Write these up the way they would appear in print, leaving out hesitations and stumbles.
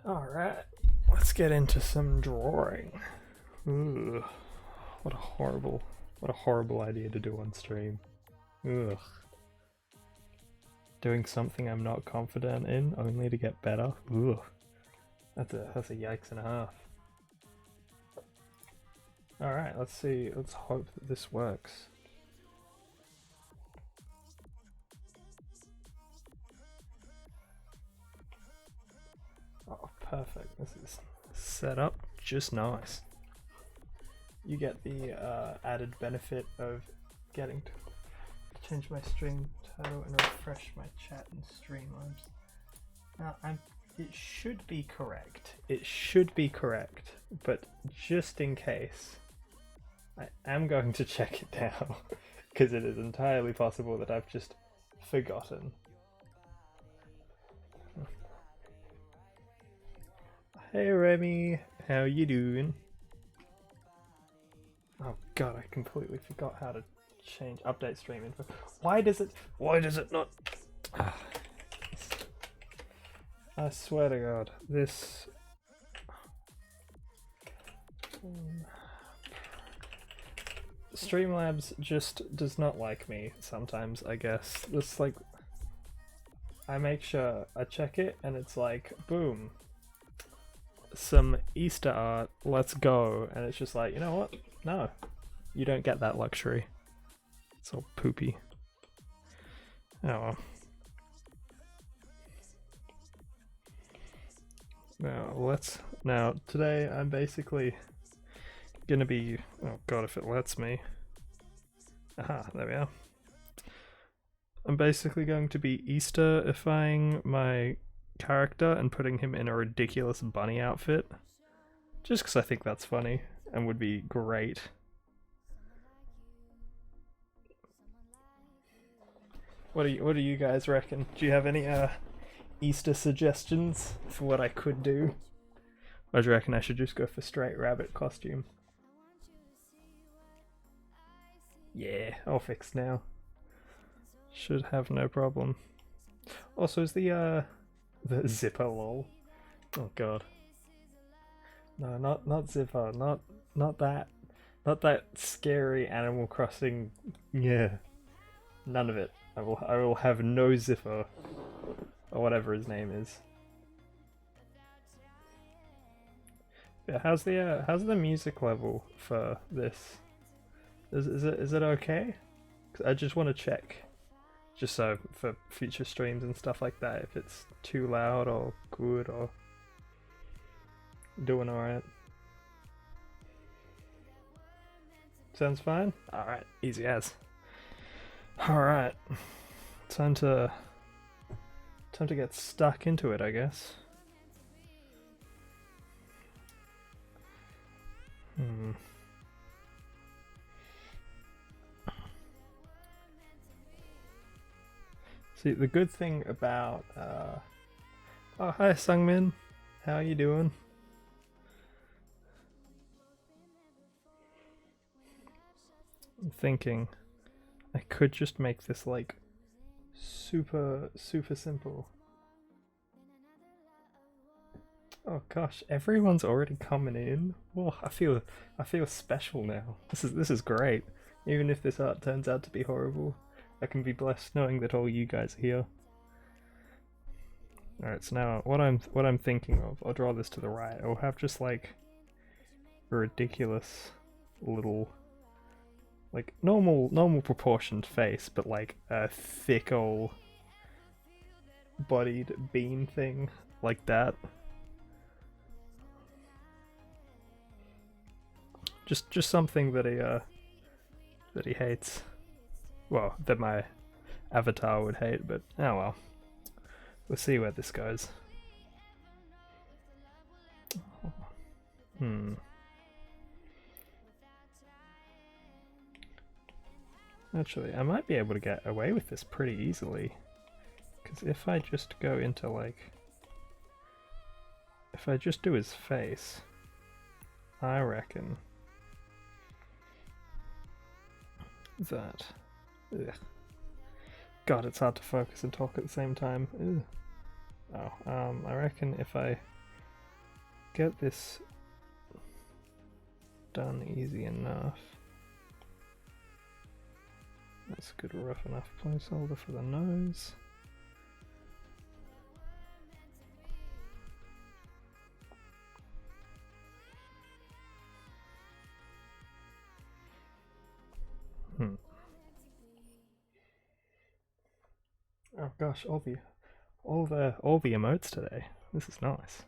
Alright, let's get into some drawing. Ugh, what a horrible idea to do on stream. Ugh. Doing something I'm not confident in only to get better. Ugh. That's a yikes and a half. Alright, let's see, let's hope that this works. Oh, perfect. This is set up just nice. You get the added benefit of getting to change my stream title and refresh my chat and Streamlabs. Now, it should be correct. It should be correct, but just in case, I am going to check it now, because it is entirely possible that I've just forgotten. Hey Remy, how you doing? Oh god, I completely forgot how to change update stream info. Why does it not? I swear to god, this Streamlabs just does not like me sometimes, I guess. This like I make sure I check it and it's like boom. Some Easter art, let's go, and it's just like, you know what? No, you don't get that luxury. It's all poopy. Oh well. Now today I'm basically gonna be, oh god, if it lets me. Aha, there we are. I'm basically going to be Easter-ifying my character and putting him in a ridiculous bunny outfit, just because I think that's funny and would be great. What do you guys reckon? Do you have any Easter suggestions for what I could do? Or do you reckon I should just go for straight rabbit costume? Yeah, all fixed now. Should have no problem. Also, is the zipper lol? Oh god. No, not zipper. Not that scary Animal Crossing. Yeah, none of it. I will have no zipper or whatever his name is. Yeah, how's the music level for this? Is it okay? 'Cause I just want to check, just so for future streams and stuff like that, if it's too loud or good or doing alright. Sounds fine? Alright, easy as. Alright. Time to get stuck into it, I guess. See, the good thing about oh hi Sungmin, how you doing? I'm thinking I could just make this like super simple. Oh gosh, everyone's already coming in. Oh, I feel special now. This is great. Even if this art turns out to be horrible, I can be blessed knowing that all you guys are here. Alright, so now what I'm thinking of, I'll draw this to the right. I'll have just like a ridiculous little, like normal proportioned face, but like a thick old bodied bean thing like that. Just something that he hates. Well, that my avatar would hate, but oh well. We'll see where this goes. Actually, I might be able to get away with this pretty easily. Because if I just go into like... If I just do his face, I reckon that... Ugh. God, it's hard to focus and talk at the same time. Ugh. Oh, I reckon if I get this done easy enough. That's a good rough enough placeholder for the nose. Oh gosh, all the emotes today. This is nice.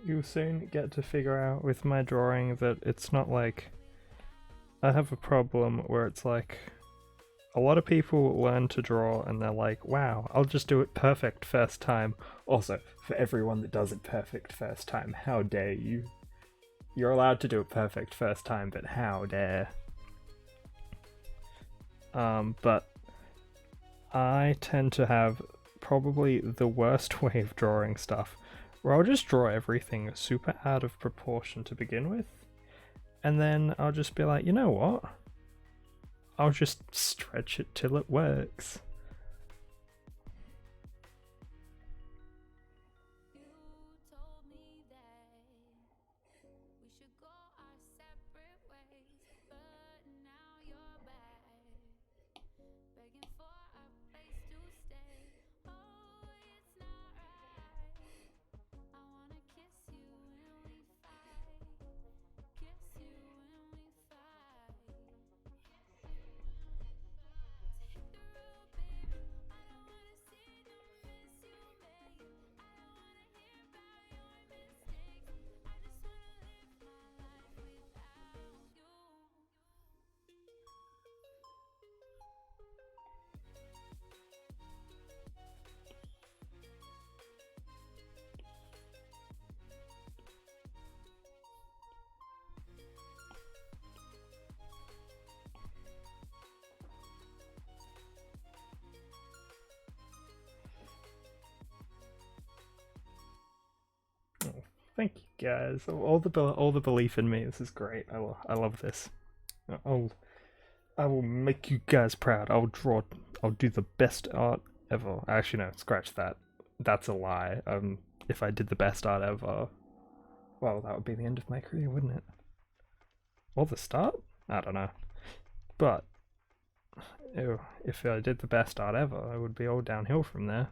You'll soon get to figure out with my drawing that it's not like I have a problem where it's like a lot of people learn to draw and they're like, wow, I'll just do it perfect first time. Also, for everyone that does it perfect first time, how dare you? You're allowed to do it perfect first time, but how dare? But I tend to have probably the worst way of drawing stuff, where I'll just draw everything super out of proportion to begin with, and then I'll just be like, you know what? I'll just stretch it till it works. Thank you guys. All the belief in me. This is great. I love this. I will make you guys proud. I'll do the best art ever. Actually, no, scratch that. That's a lie. If I did the best art ever, well, that would be the end of my career, wouldn't it? Or the start? I don't know. But if I did the best art ever, it would be all downhill from there.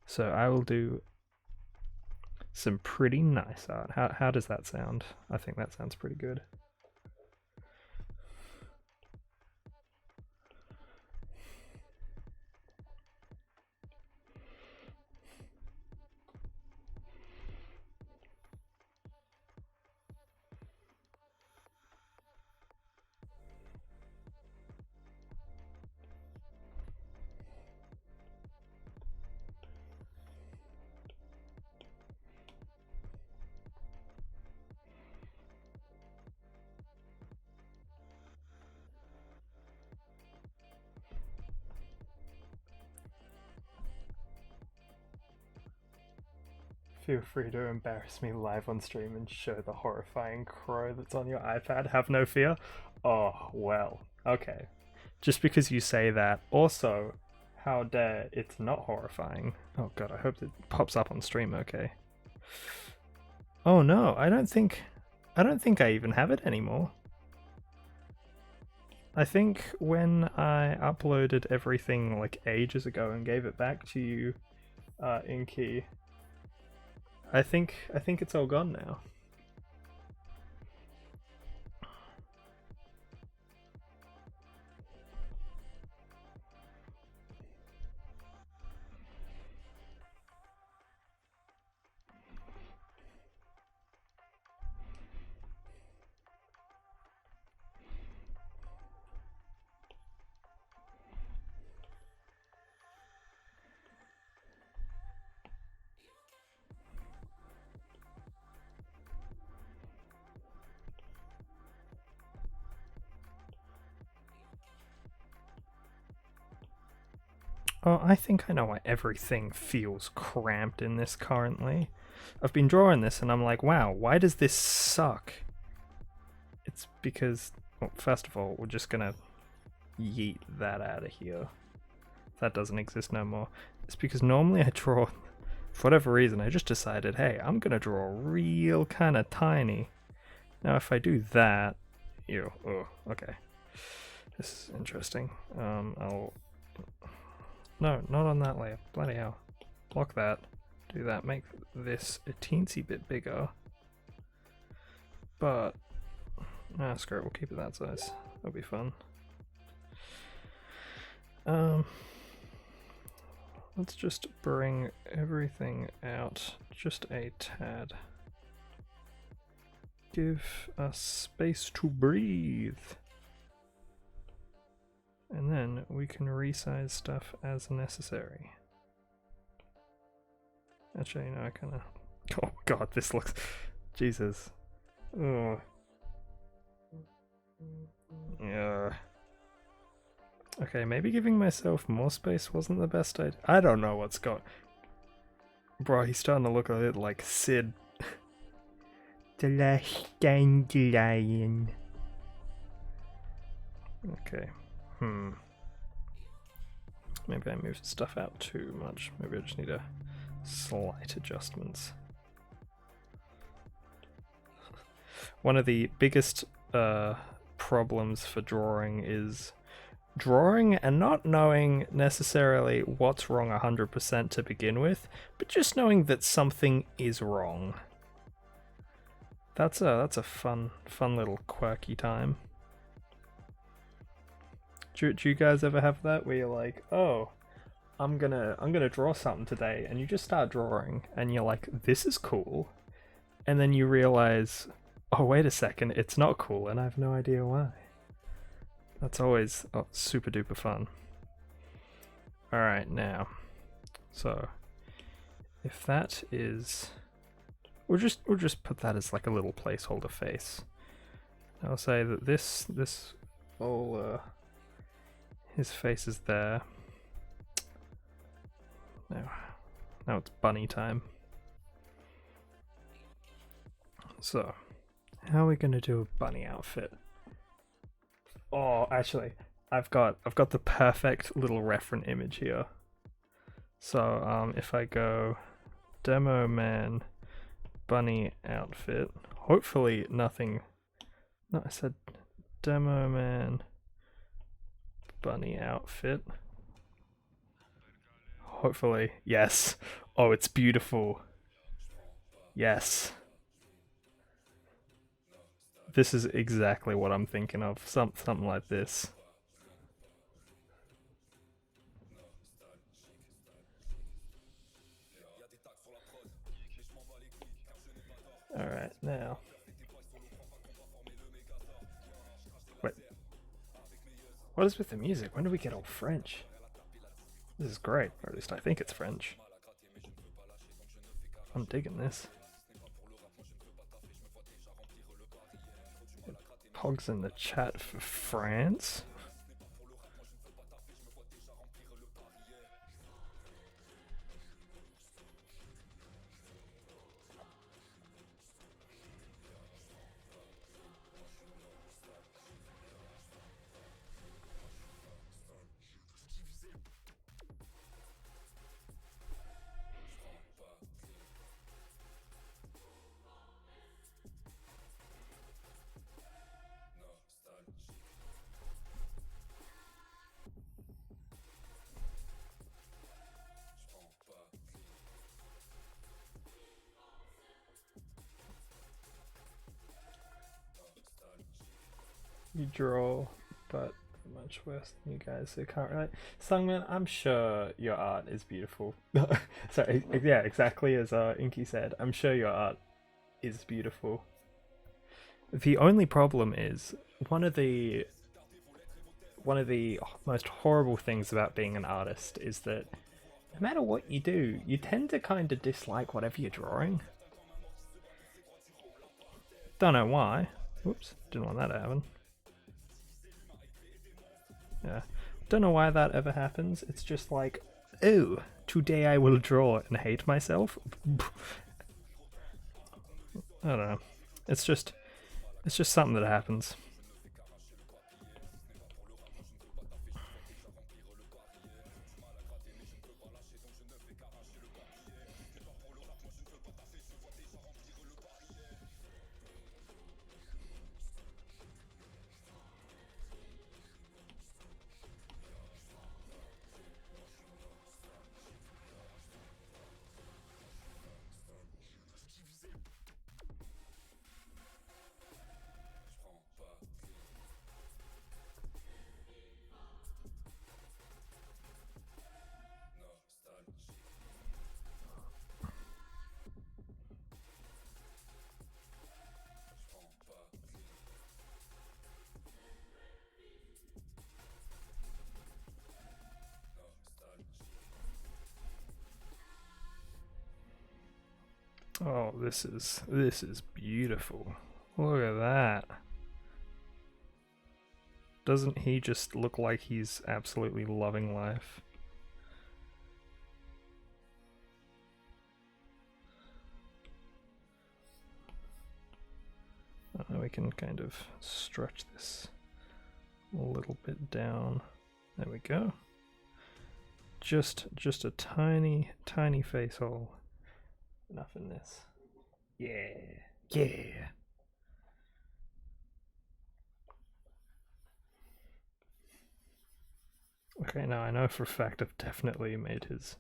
So I will do some pretty nice art. How does that sound? I think that sounds pretty good. Feel free to embarrass me live on stream and show the horrifying crow that's on your iPad. Have no fear. Oh, well. Okay. Just because you say that. Also, how dare it's not horrifying. Oh god, I hope it pops up on stream okay. Oh no, I don't think I even have it anymore. I think when I uploaded everything like ages ago and gave it back to you, Inky, I think it's all gone now. Oh, I think I know why everything feels cramped in this currently. I've been drawing this and I'm like, wow, why does this suck? It's because, well, first of all, we're just gonna yeet that out of here. That doesn't exist no more. It's because normally I draw, for whatever reason, I just decided, hey, I'm gonna draw real kind of tiny. Now if I do that, ew, oh, okay. This is interesting. No, not on that layer. Bloody hell. Block that. Do that. Make this a teensy bit bigger. But, screw it. We'll keep it that size. That'll be fun. Let's just bring everything out just a tad. Give us space to breathe. And then we can resize stuff as necessary. Actually, no, I kinda... Oh god, this looks... Jesus. Oh. Yeah. Okay, maybe giving myself more space wasn't the best idea. I don't know what's going... Bro, he's starting to look a bit like Sid. The last dandelion. Okay. Maybe I moved stuff out too much. Maybe I just need a slight adjustments. One of the biggest problems for drawing is drawing and not knowing necessarily what's wrong 100% to begin with, but just knowing that something is wrong. That's a fun little quirky time. Do you guys ever have that where you're like, oh, I'm gonna draw something today, and you just start drawing and you're like, this is cool, and then you realize, oh wait a second, it's not cool, and I have no idea why. That's always super duper fun. Alright, now, so if that is, we'll just put that as like a little placeholder face. I'll say that this whole his face is there. Now it's bunny time. So, how are we gonna do a bunny outfit? Oh, actually, I've got the perfect little reference image here. So, if I go demo man bunny outfit, hopefully nothing. No, I said demo man bunny outfit. Hopefully, yes. Oh, it's beautiful. Yes. This is exactly what I'm thinking of. Something like this. Alright, now. Wait. What is with the music? When do we get all French? This is great, or at least I think it's French. I'm digging this. Pogs in the chat for France. You draw, but much worse than you guys who can't relate. Sungman, I'm sure your art is beautiful. Sorry, yeah, exactly as Inky said. I'm sure your art is beautiful. The only problem is one of the most horrible things about being an artist is that no matter what you do, you tend to kind of dislike whatever you're drawing. Don't know why. Oops, didn't want that to happen. Yeah, don't know why that ever happens. It's just like oh, today I will draw and hate myself. I don't know. It's just something that happens. Oh, this is beautiful. Look at that. Doesn't he just look like he's absolutely loving life? We can kind of stretch this a little bit down. There we go. Just a tiny face hole. Enough in this. Yeah. Okay, now I know for a fact I've definitely made his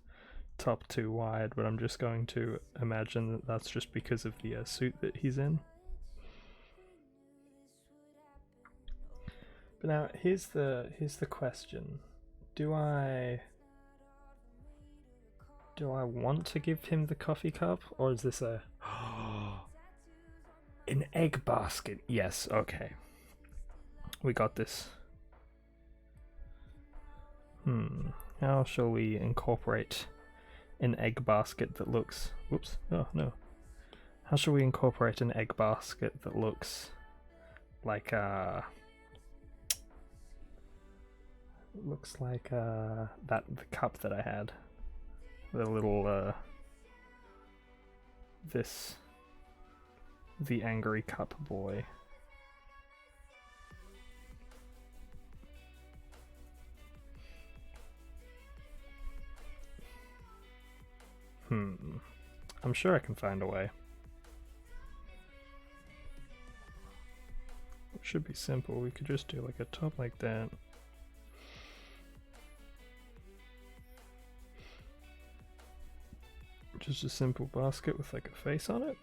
top too wide, but I'm just going to imagine that that's just because of the suit that he's in. But now here's the question: Do I want to give him the coffee cup, or is this a an egg basket? Yes, okay. We got this. How shall we incorporate an egg basket that looks... Whoops, oh no. How shall we incorporate an egg basket that looks like looks like the cup that I had. The little the angry cup boy. I'm sure I can find a way. It should be simple. We could just do like a top like that. Just a simple basket with like a face on it.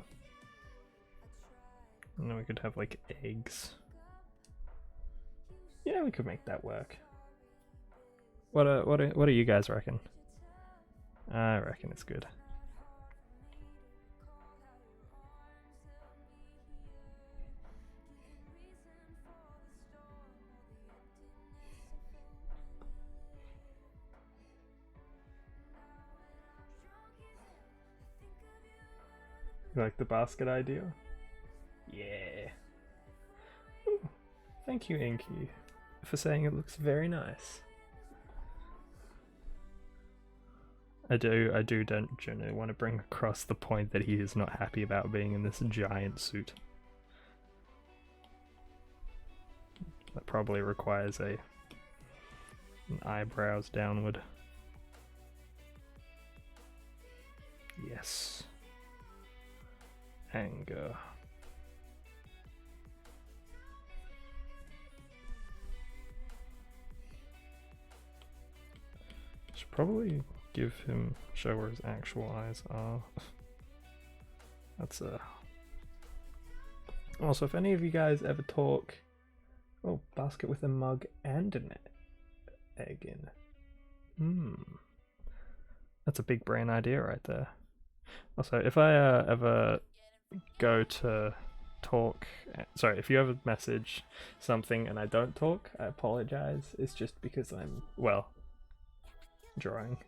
And then we could have like eggs. Yeah, we could make that work. What do you guys reckon? I reckon it's good. You like the basket idea? Yeah. Ooh, thank you, Inky, for saying it looks very nice. I don't generally want to bring across the point that he is not happy about being in this giant suit. That probably requires an eyebrows downward. Yes. Anger. Should probably show where his actual eyes are. That's Also, if any of you guys ever talk... Oh, basket with a mug and an egg in. That's a big brain idea right there. Also, if I ever go to talk... Sorry, if you ever message something and I don't talk, I apologize. It's just because I'm, well, drawing.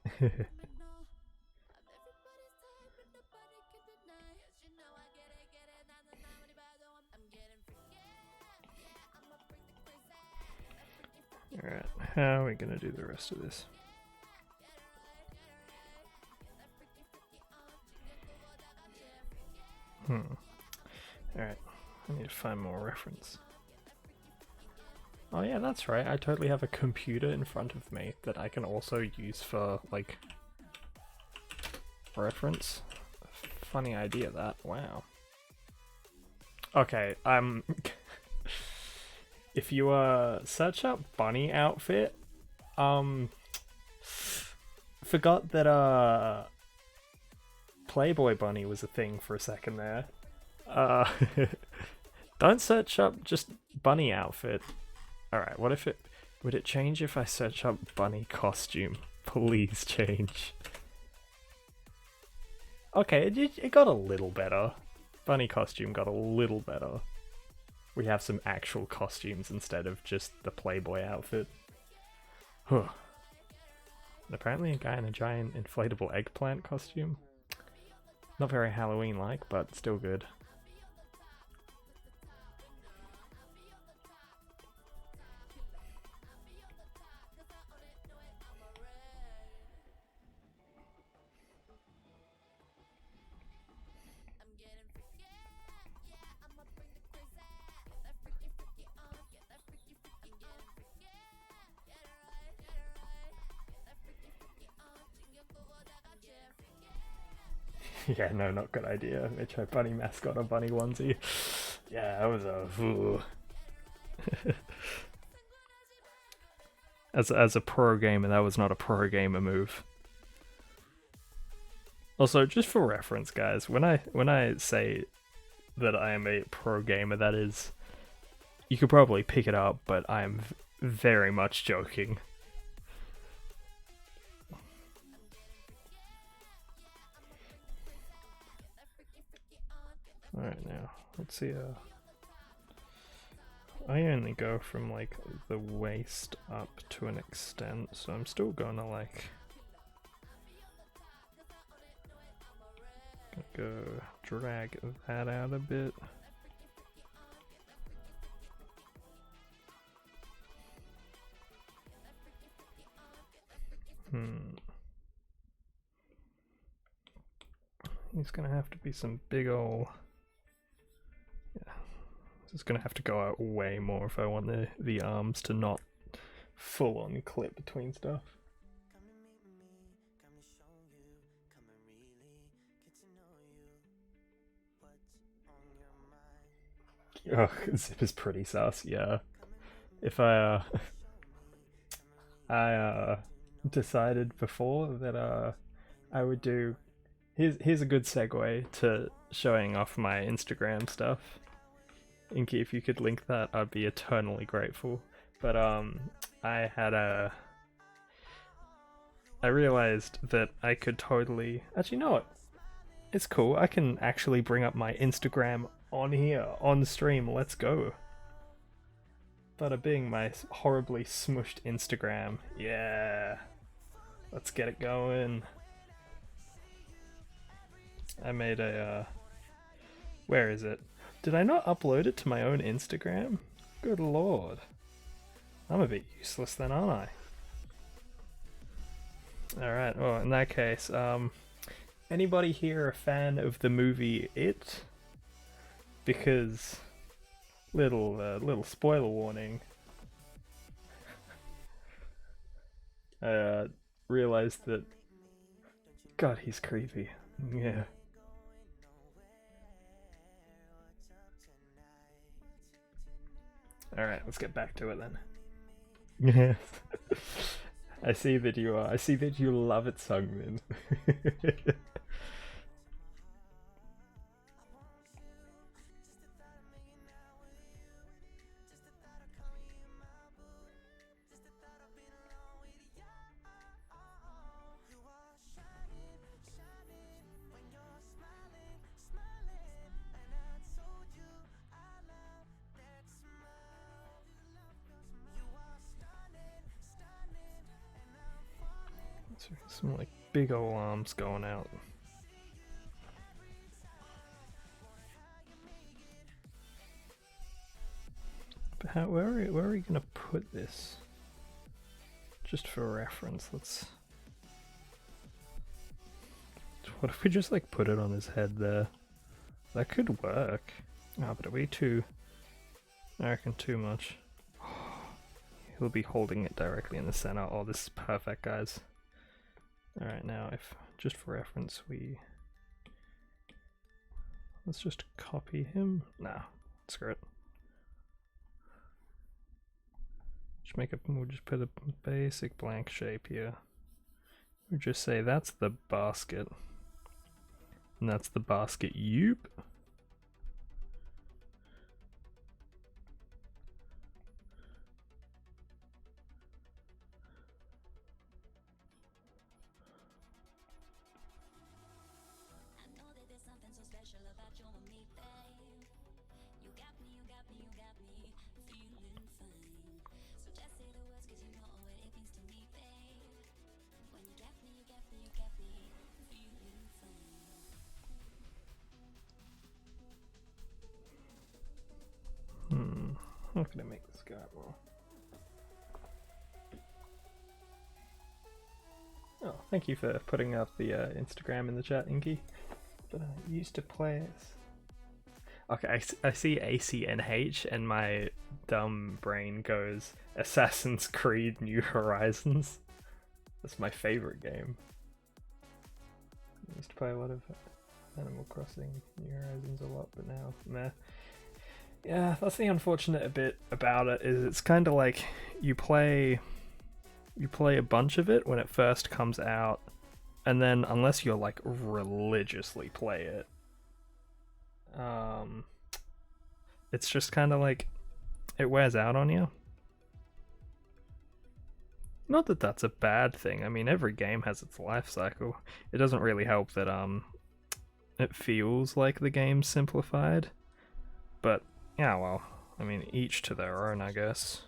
Alright, how are we gonna do the rest of this? Alright, I need to find more reference. Oh yeah, that's right, I totally have a computer in front of me that I can also use for, like, reference. Funny idea that, wow. Okay, if you search up bunny outfit, forgot that Playboy bunny was a thing for a second there. Don't search up just bunny outfit. Alright, what if would it change if I search up bunny costume? Please change. Okay, it got a little better. Bunny costume got a little better. We have some actual costumes instead of just the Playboy outfit. Huh. And apparently a guy in a giant inflatable eggplant costume. Not very Halloween-like, but still good. Yeah, no, not good idea. Metro Bunny mascot or bunny onesie. Yeah, that was a... As a pro gamer, that was not a pro gamer move. Also, just for reference, guys, when I say that I am a pro gamer, that is... You could probably pick it up, but I am very much joking. Alright, now, let's see, I only go from, like, the waist up to an extent, so I'm still gonna, like... Go drag that out a bit. He's gonna have to be some big ol'... Yeah. This is gonna have to go out way more if I want the arms to not full on clip between stuff. Ugh, Zip is pretty sus, yeah. If I decided before that I would do... Here's a good segue to showing off my Instagram stuff. Inky, if you could link that, I'd be eternally grateful. But I realized that I could totally... Actually, you know what? It's cool. I can actually bring up my Instagram on here, on stream. Let's go. Bada bing, my horribly smushed Instagram. Yeah. Let's get it going. I made a... Where is it? Did I not upload it to my own Instagram? Good lord. I'm a bit useless then, aren't I? Alright, well, in that case, anybody here a fan of the movie It? Because... Little spoiler warning. I realized that... God, he's creepy. Yeah. Alright, let's get back to it then. Yes. I see that you love it, Sungmin. Some like big ol' arms going out. But where are we gonna put this? Just for reference, let's... What if we just like put it on his head there? That could work. Oh, but are we too... I reckon too much. He'll be holding it directly in the center. Oh, this is perfect, guys. Alright, now if, just for reference, let's just copy him. Nah, screw it. We'll just put a basic blank shape here. We'll just say that's the basket. And that's the basket yoop. How can I make this guy more? Oh, thank you for putting up the Instagram in the chat, Inky. But I used to play as... Okay, I see ACNH and my dumb brain goes Assassin's Creed New Horizons. That's my favorite game. I used to play a lot of Animal Crossing New Horizons a lot, but now, meh. Yeah, that's the unfortunate bit about it, is it's kind of like you play a bunch of it when it first comes out, and then unless you're like religiously play it, it's just kind of like it wears out on you. Not that that's a bad thing. I mean, every game has its life cycle. It doesn't really help that it feels like the game's simplified, but yeah, well, I mean, each to their own, I guess.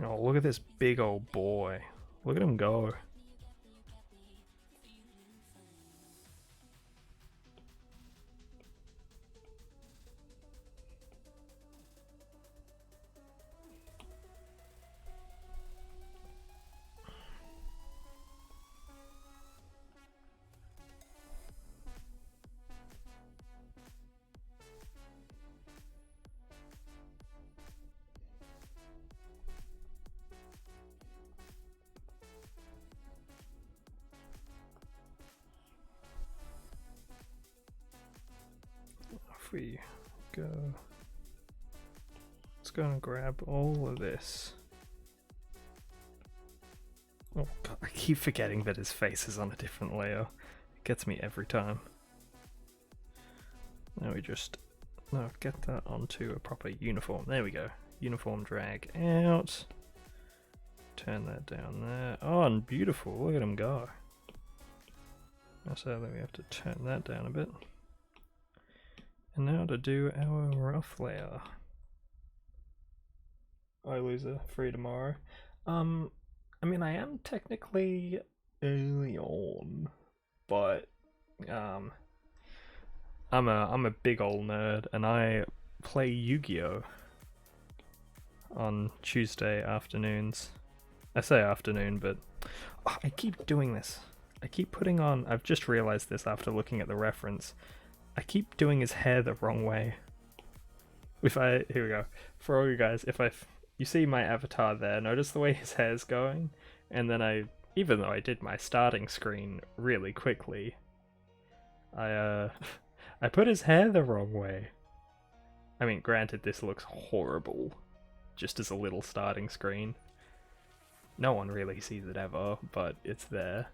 Oh, look at this big old boy. Look at him go. If we go, let's go and grab all of this. Oh god, I keep forgetting that his face is on a different layer. It gets me every time. Now we just get that onto a proper uniform. There we go. Uniform drag out. Turn that down there. Oh, and beautiful. Look at him go. So then we have to turn that down a bit. And now to do our rough layer. I lose a free tomorrow. I mean, I am technically early on, but I'm a big old nerd, and I play Yu-Gi-Oh! On Tuesday afternoons. I say afternoon, but I keep doing this. I keep putting on. I've just realized this after looking at the reference. I keep doing his hair the wrong way. Here we go. For all you guys, you see my avatar there, notice the way his hair's going, and then even though I did my starting screen really quickly, I put his hair the wrong way. I mean, granted, this looks horrible, just as a little starting screen. No one really sees it ever, but it's there.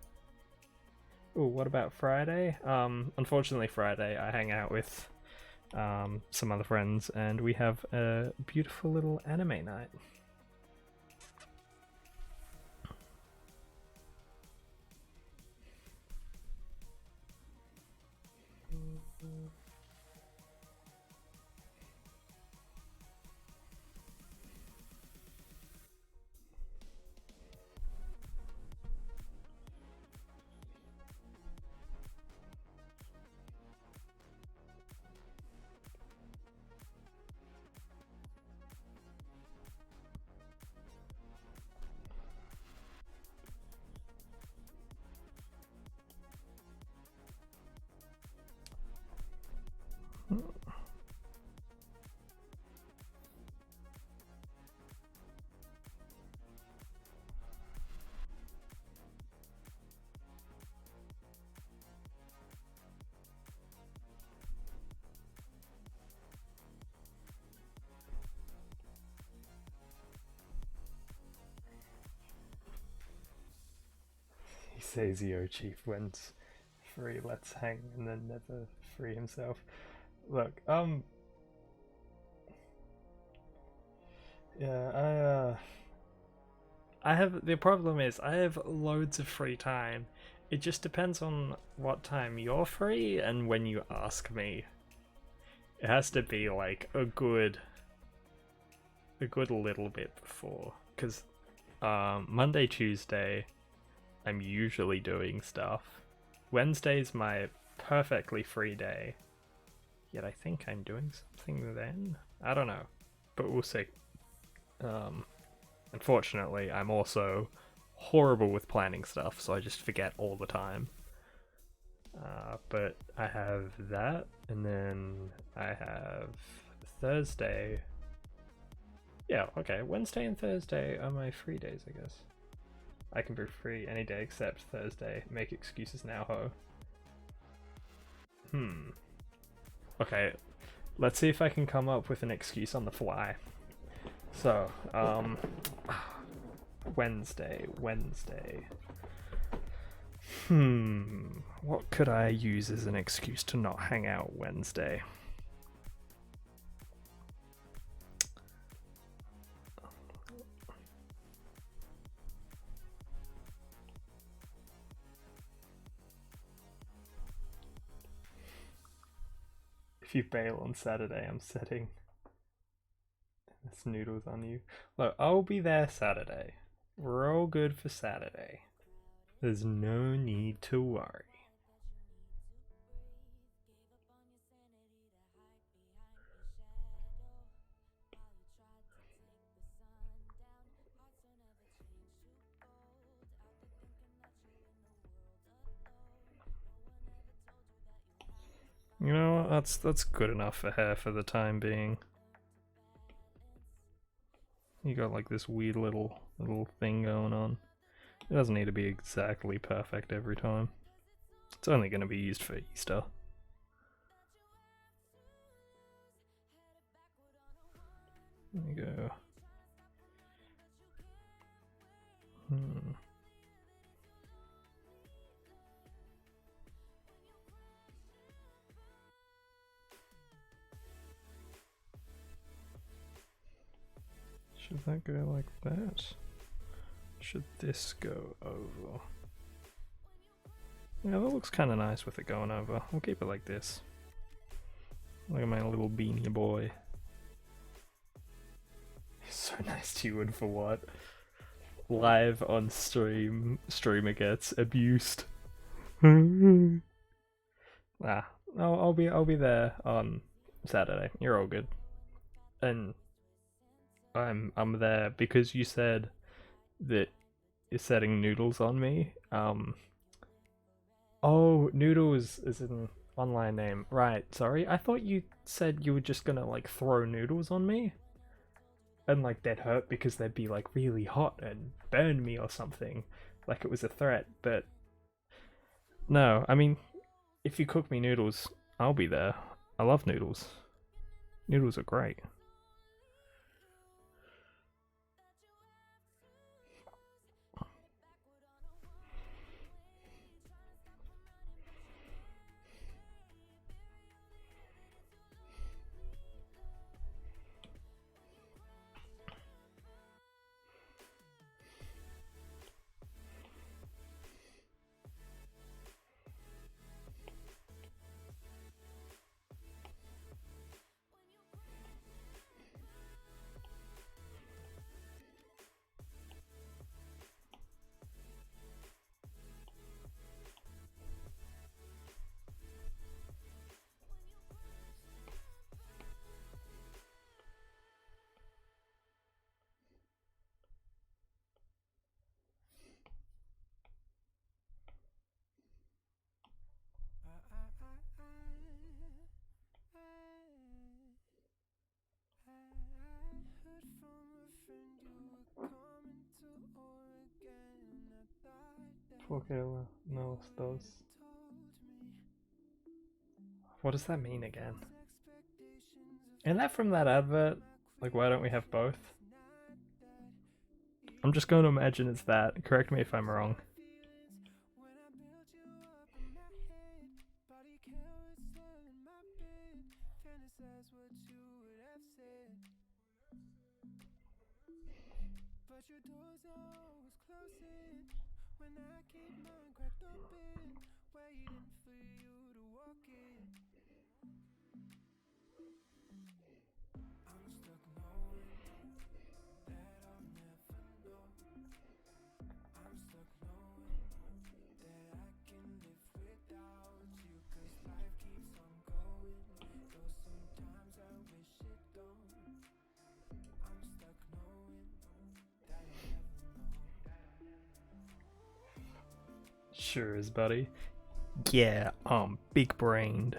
Ooh, what about Friday? Unfortunately Friday I hang out with some other friends, and we have a beautiful little anime night. He says Yo Chief went free Let's Hang and then never free himself. Look, yeah, I have, the problem is I have loads of free time. It just depends on what time you're free and when you ask me. It has to be like a good little bit before, because Monday, Tuesday, I'm usually doing stuff. Wednesday's my perfectly free day. Yet I think I'm doing something then. I don't know, but we'll see. Unfortunately, I'm also horrible with planning stuff, so I just forget all the time. But I have that, and then I have Thursday. Yeah, okay, Wednesday and Thursday are my free days, I guess. I can be free any day except Thursday. Make excuses now, ho. Okay, let's see if I can come up with an excuse on the fly. So, Wednesday. What could I use as an excuse to not hang out Wednesday? If you bail on Saturday, I'm setting this noodles on you. Look, I'll be there Saturday. We're all good for Saturday. There's no need to worry. You know what? That's good enough for hair for the time being. You got like this weird little thing going on. It doesn't need to be exactly perfect every time. It's only going to be used for Easter. There you go. Should that go like that? Should this go over? Yeah, that looks kind of nice with it going over. We'll keep it like this. Look at my little beanie boy. So nice to you, and for what? Live on stream, streamer gets abused. I'll be there on Saturday. You're all good, and I'm there because you said that you're setting noodles on me. Oh, noodles is an online name, right? Sorry, I thought you said you were just gonna like throw noodles on me, and like they'd hurt because they'd be like really hot and burn me or something, like it was a threat. But no, I mean, if you cook me noodles, I'll be there. I love noodles. Noodles are great. Porque ela não os dos. What does that mean again? Isn't that from that advert? Like, why don't we have both? I'm just going to imagine it's that. Correct me if I'm wrong. Sure is, buddy. Yeah, big brained.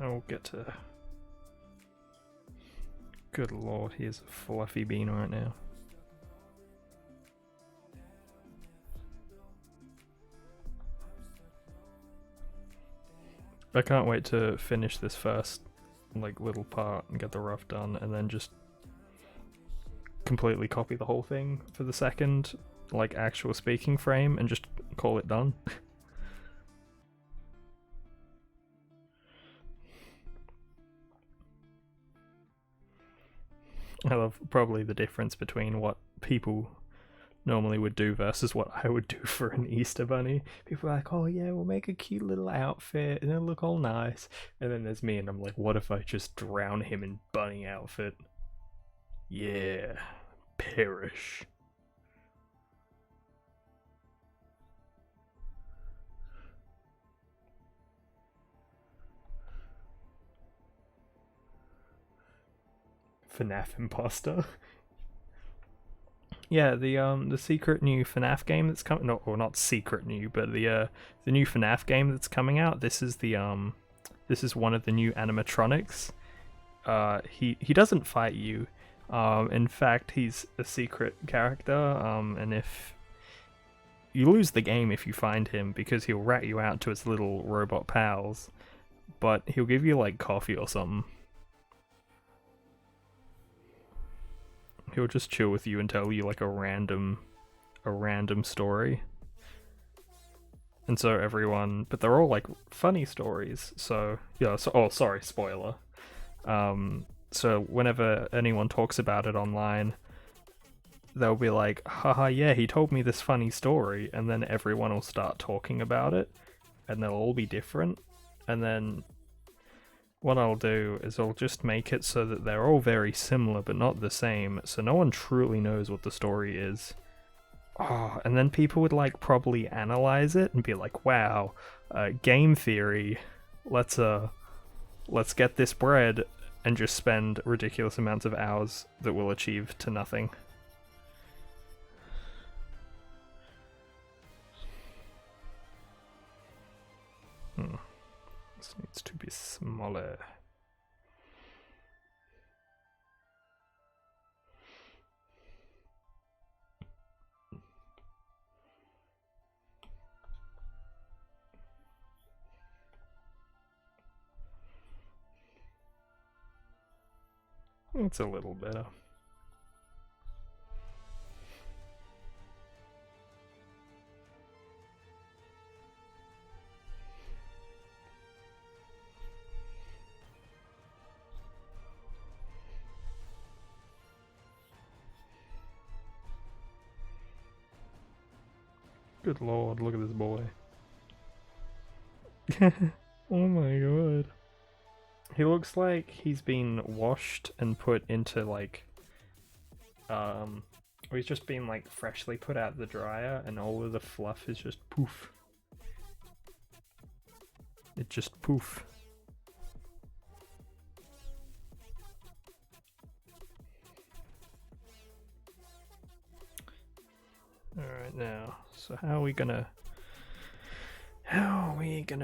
I'll get to. Good lord, he is a fluffy bean right now. I can't wait to finish this first little part and get the rough done, and then just completely copy the whole thing for the second actual speaking frame and just call it done. I love probably the difference between what people normally would do versus what I would do for an Easter bunny. People are like, oh yeah, we'll make a cute little outfit and it'll look all nice. And then there's me and I'm like, what if I just drown him in bunny outfit? Yeah, perish. FNAF imposter. Yeah, the secret new FNAF game that's coming, not secret new, but the new FNAF game that's coming out. This is one of the new animatronics. He doesn't fight you. In fact, he's a secret character. And if you lose the game if you find him, because he'll rat you out to his little robot pals, but he'll give you coffee or something. He'll just chill with you and tell you a random story. And so everyone, but they're all funny stories. So yeah. So sorry, spoiler. So whenever anyone talks about it online, they'll be like, haha, yeah, he told me this funny story, and then everyone will start talking about it, and they'll all be different, and then what I'll do is I'll just make it so that they're all very similar but not the same, so no one truly knows what the story is. Oh, and then people would probably analyze it and be like, wow, game theory, let's get this bread, and just spend ridiculous amounts of hours that will achieve to nothing. This needs to be smaller. It's a little better. Good lord, look at this boy. Oh my god. He looks like he's been washed and put into like or he's just been like freshly put out the dryer and all of the fluff is just poof. It just poof. Alright now, so how are we gonna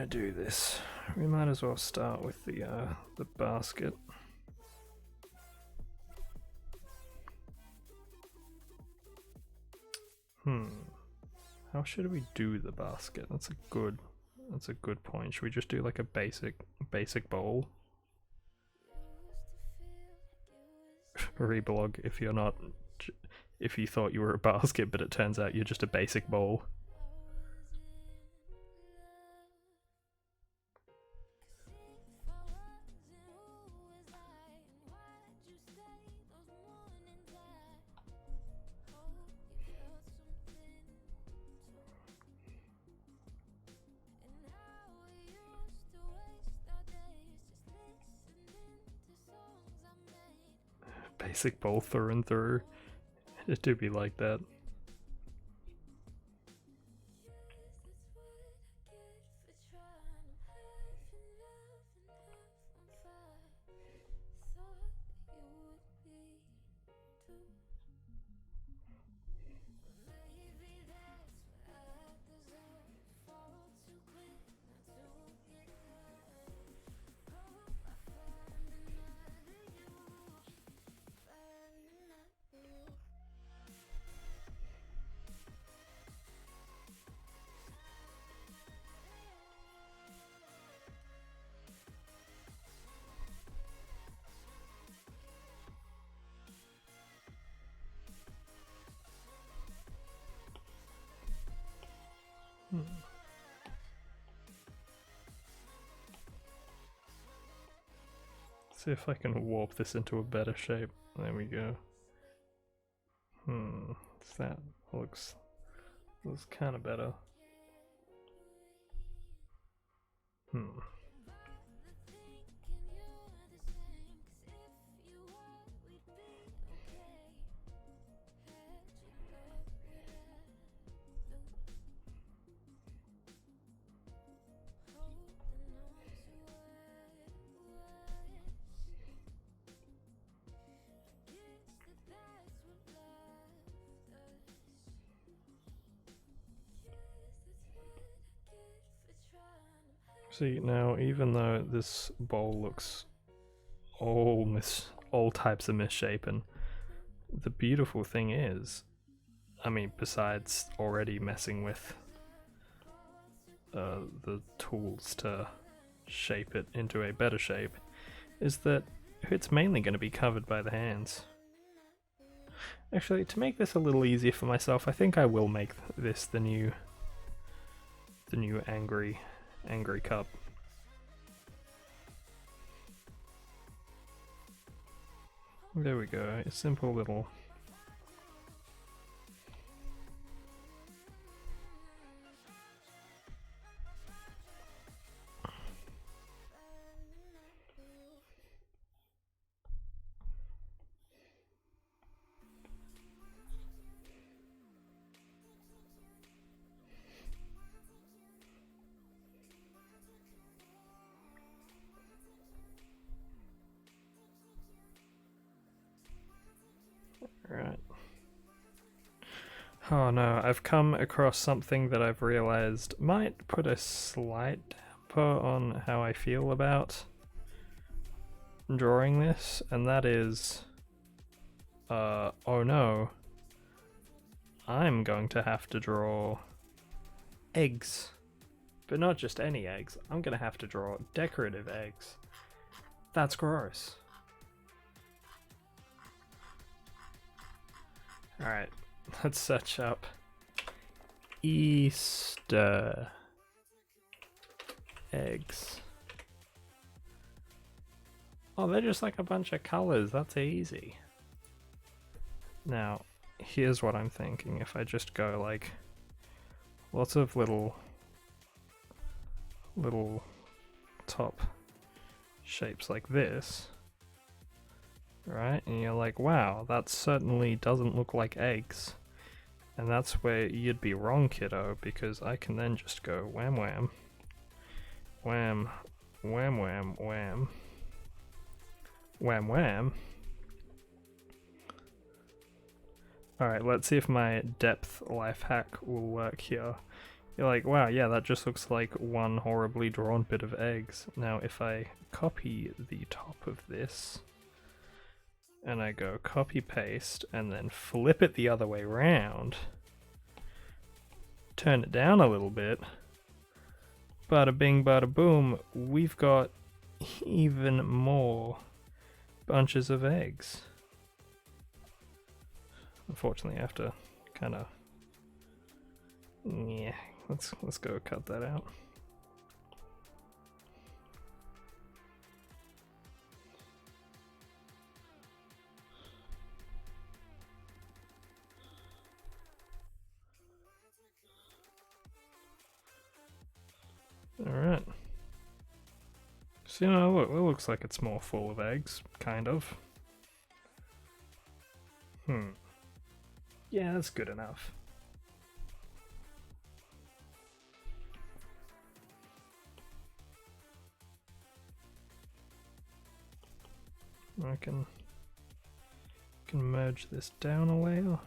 do this? We might as well start with the basket. How should we do the basket? That's a good point. Should we just do like a basic bowl? Reblog if you thought you were a basket, but it turns out you're just a basic bowl. Basic bowl through and through. It do be like that. See if I can warp this into a better shape. There we go. That looks kind of better. See, now even though this bowl looks all types of misshapen, the beautiful thing is, I mean, besides already messing with the tools to shape it into a better shape, is that it's mainly going to be covered by the hands. Actually, to make this a little easier for myself, I think I will make this the new angry cup. There we go, a simple little... Right. Oh no, I've come across something that I've realized might put a slight damp info on how I feel about drawing this, and that is, oh no, I'm going to have to draw eggs. But not just any eggs, I'm gonna have to draw decorative eggs. That's gross. Alright, let's search up Easter eggs. Oh, they're just like a bunch of colors, that's easy. Now, here's what I'm thinking. If I just go like lots of little top shapes like this, right? And you're like, wow, that certainly doesn't look like eggs. And that's where you'd be wrong, kiddo, because I can then just go wham wham, wham, wham wham, wham, wham wham. Alright, let's see if my depth life hack will work here. You're like, wow, yeah, that just looks like one horribly drawn bit of eggs. Now, if I copy the top of this, and I go copy paste, and then flip it the other way round, turn it down a little bit, bada bing, bada boom, we've got even more bunches of eggs. Unfortunately, I have to kind of, yeah. Let's go cut that out. Alright. So, you know, look, it looks like it's more full of eggs, kind of. Yeah, that's good enough. I can merge this down a layer.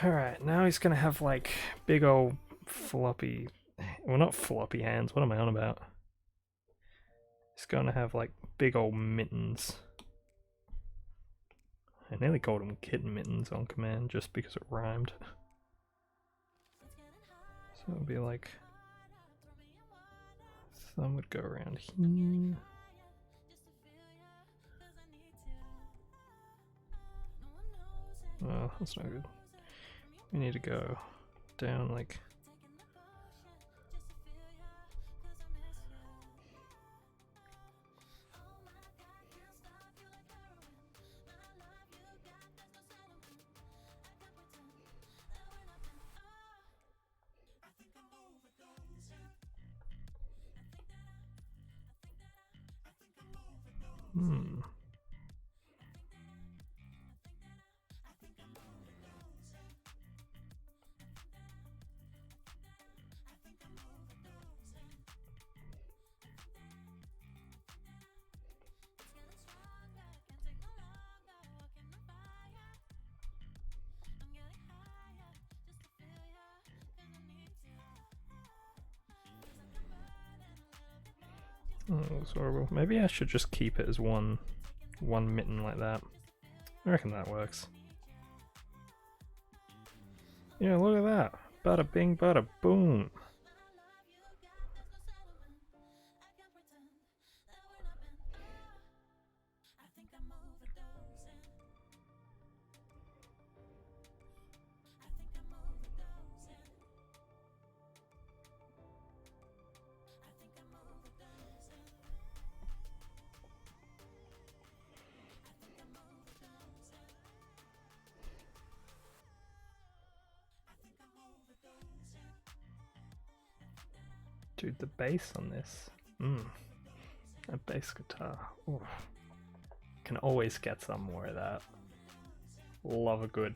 Alright, now he's gonna have like big old floppy, well, not floppy hands, what am I on about? He's gonna have like big old mittens. I nearly called him kitten mittens on command just because it rhymed. So it'll be like, thumb would go around here. Oh, that's not good. We need to go down like... Oh, that's horrible. Maybe I should just keep it as one mitten like that. I reckon that works. Yeah, look at that. Bada bing, bada boom. Dude, the bass on this. A bass guitar. Ooh. Can always get some more of that. Love a good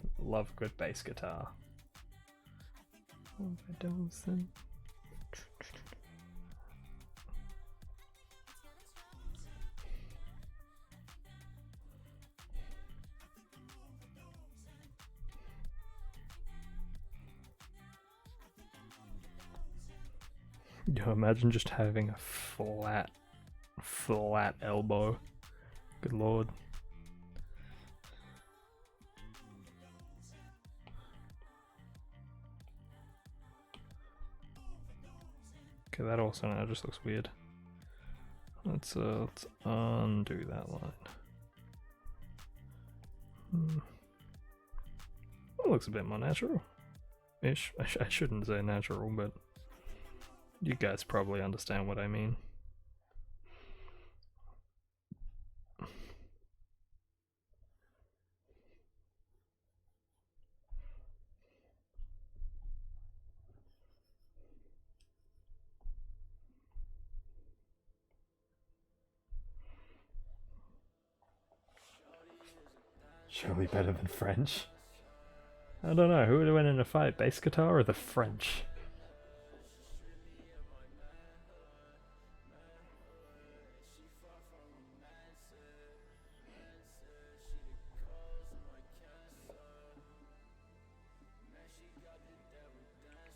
bass guitar. Overdosing. Yo, imagine just having a flat elbow. Good lord. Okay, that also now just looks weird. Let's undo that line. That looks a bit more natural-ish. I shouldn't say natural, but you guys probably understand what I mean. Surely better than French. I don't know, who would win in a fight, bass guitar or the French?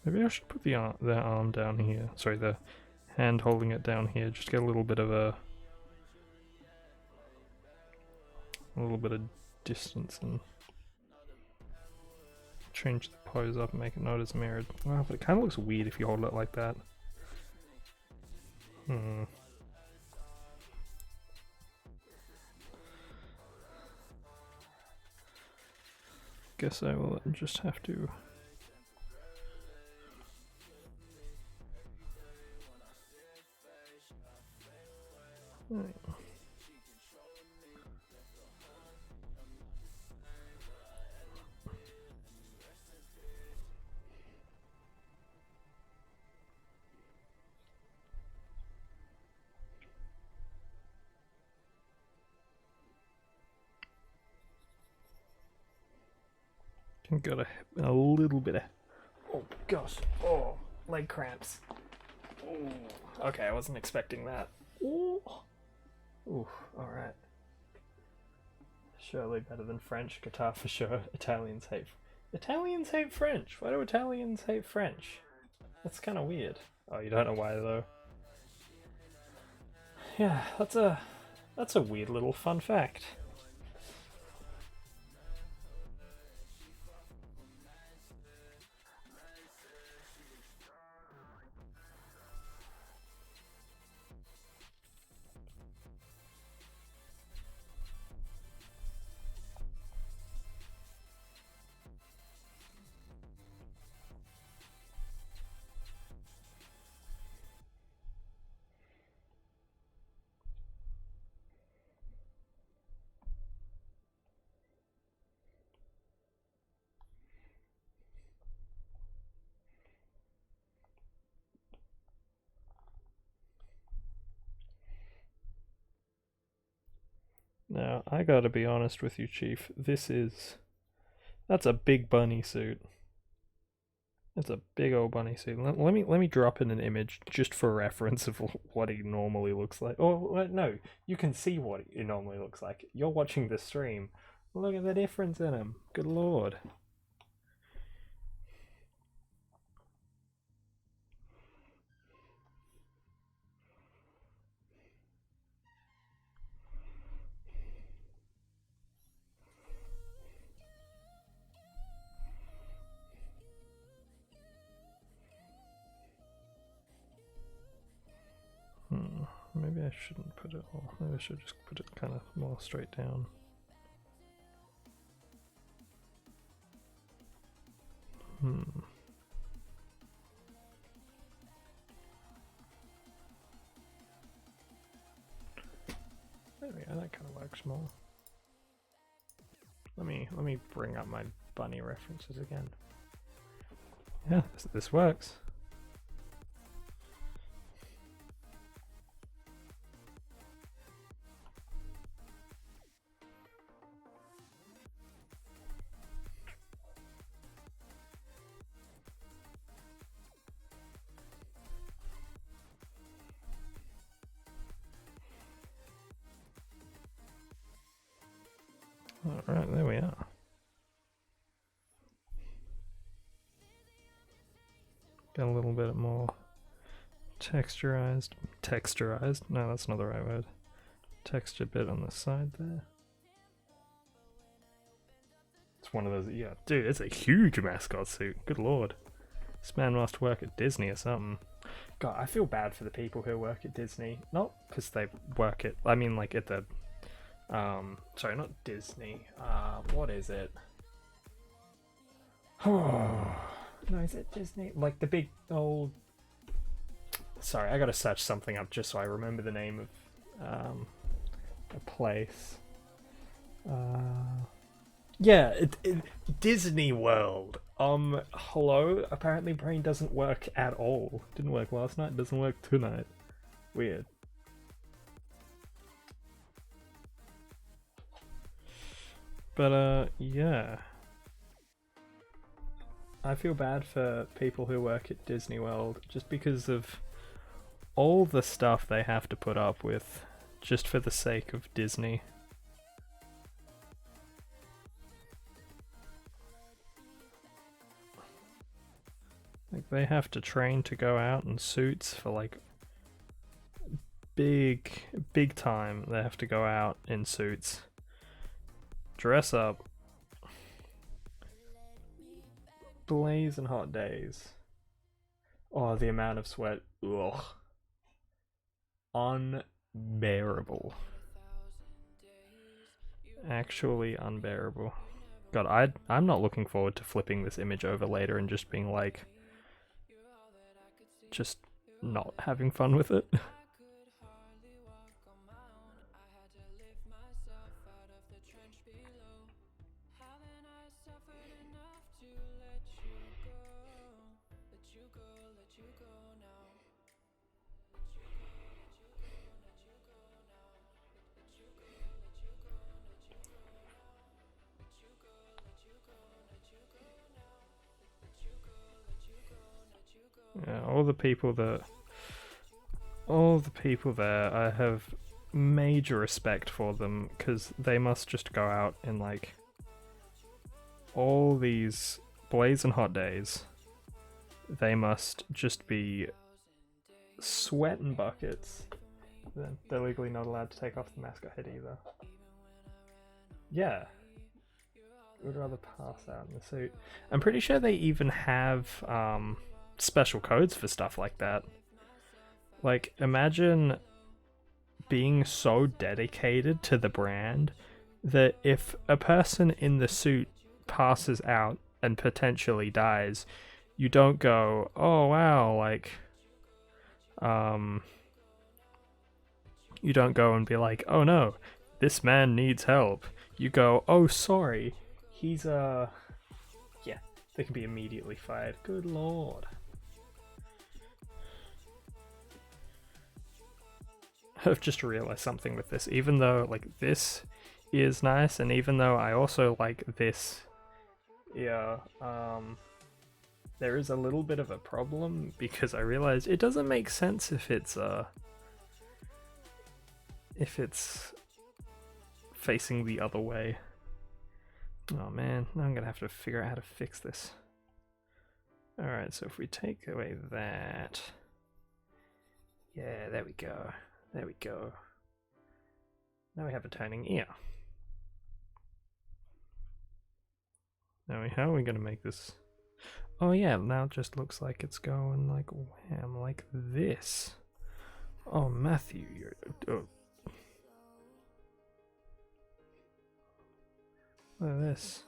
Maybe I should put the arm down here. Sorry, the hand holding it down here. Just get a little bit of distance and change the pose up and make it not as mirrored. Well, but it kind of looks weird if you hold it like that. Guess I will just have to. Right. Can got a little bit of. Oh gosh! Oh, leg cramps. Oh. Okay, I wasn't expecting that. Ooh. Ooh. All right. Surely better than French guitar for sure. Italians hate French. Why do Italians hate French? That's kind of weird. Oh, you don't know why though. Yeah, that's a weird little fun fact. Now, I gotta be honest with you, Chief. That's a big bunny suit. It's a big old bunny suit. Let me drop in an image just for reference of what he normally looks like. Oh no, you can see what he normally looks like. You're watching the stream. Look at the difference in him. Good lord. Maybe I shouldn't put it all. Maybe I should just put it kind of more straight down. There we go, that kind of works more. Let me bring up my bunny references again. Yeah, this works. Alright, there we are. Get a little bit more Texturized? No, that's not the right word. Texture bit on the side there. It's one of those, yeah, dude, it's a huge mascot suit. Good lord. This man must work at Disney or something. God, I feel bad for the people who work at Disney. Not because they work at, I mean, like at the, sorry, not Disney. What is it? Oh, no, is it Disney? Like the big old. Sorry, I gotta search something up just so I remember the name of a place. Yeah, Disney World. Hello? Apparently brain doesn't work at all. Didn't work last night, doesn't work tonight. Weird. But, yeah. I feel bad for people who work at Disney World just because of all the stuff they have to put up with just for the sake of Disney. Like, they have to train to go out in suits for, like, big time. They have to go out in suits. Dress up. Blazing hot days. Oh, the amount of sweat. Ugh. Unbearable. Actually unbearable. God, I'm not looking forward to flipping this image over later and just being like, just not having fun with it. Yeah, all the people there, I have major respect for them because they must just go out in like all these blazing hot days. They must just be sweating buckets. Then they're legally not allowed to take off the mascot head either. Yeah. Would rather pass out in the suit. I'm pretty sure they even have special codes for stuff like that. Like, imagine being so dedicated to the brand that if a person in the suit passes out and potentially dies, you don't go, oh wow, like, you don't go and be like, oh no, this man needs help. You go, oh sorry, he's yeah, they can be immediately fired. Good lord. I've just realized something with this. Even though, like, this is nice, and even though I also like this, yeah, there is a little bit of a problem because I realized it doesn't make sense if it's facing the other way. Oh man, now I'm gonna have to figure out how to fix this. Alright, so if we take away that, yeah, there we go. There we go. Now we have a turning ear. Now how are we gonna make this? Oh yeah, now it just looks like it's going like wham, like this. Oh Matthew, you're look at this.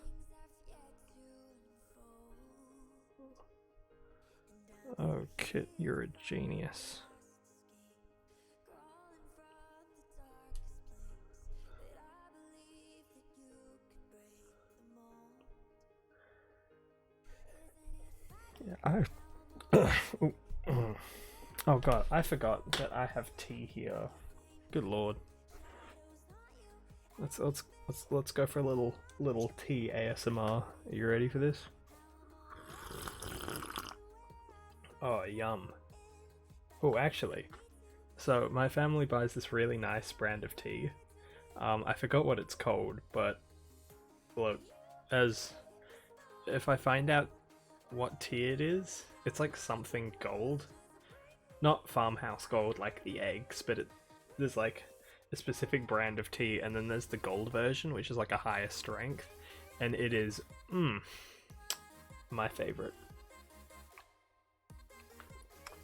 Oh Kit, you're a genius. Yeah, oh god, I forgot that I have tea here. Good lord. Let's go for a little tea ASMR. Are you ready for this? Oh yum. Oh actually, so my family buys this really nice brand of tea. I forgot what it's called, but look, if I find out what tea it is, it's like something gold. not farmhouse gold like the eggs, but there's like a specific brand of tea, and then there's the gold version, which is like a higher strength, and it is my favorite.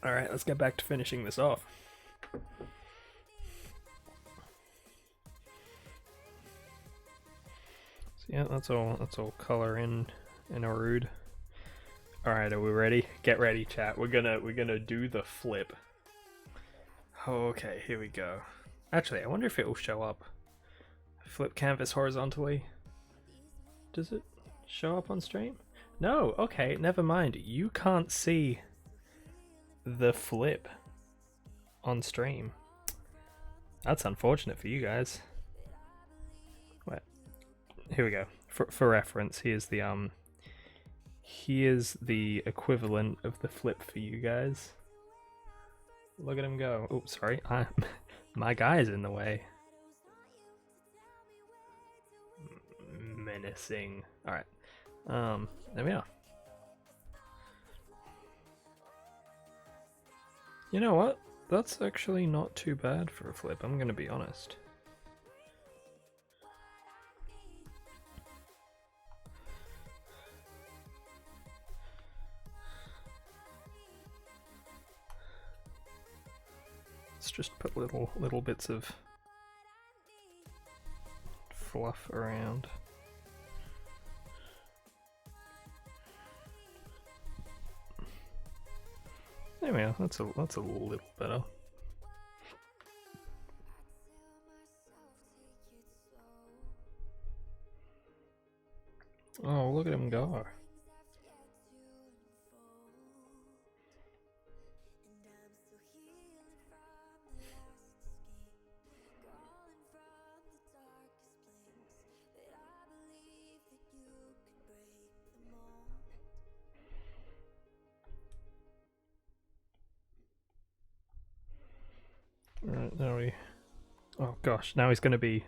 All right, let's get back to finishing this off. So yeah, that's all color in Arude. All right, are we ready? Get ready, chat. We're gonna do the flip. Okay, here we go. Actually, I wonder if it will show up. Flip canvas horizontally. Does it show up on stream? No, okay, never mind. You can't see the flip on stream. That's unfortunate for you guys. Wait, here we go. For reference, here's the equivalent of the flip for you guys. Look at him go. Oh, sorry. My guy's in the way. Menacing. Alright. There we are. You know what? That's actually not too bad for a flip, I'm gonna be honest. Let's just put little bits of fluff around. There we are. That's a little better. Oh, look at him go. Right, now oh gosh, now he's gonna be...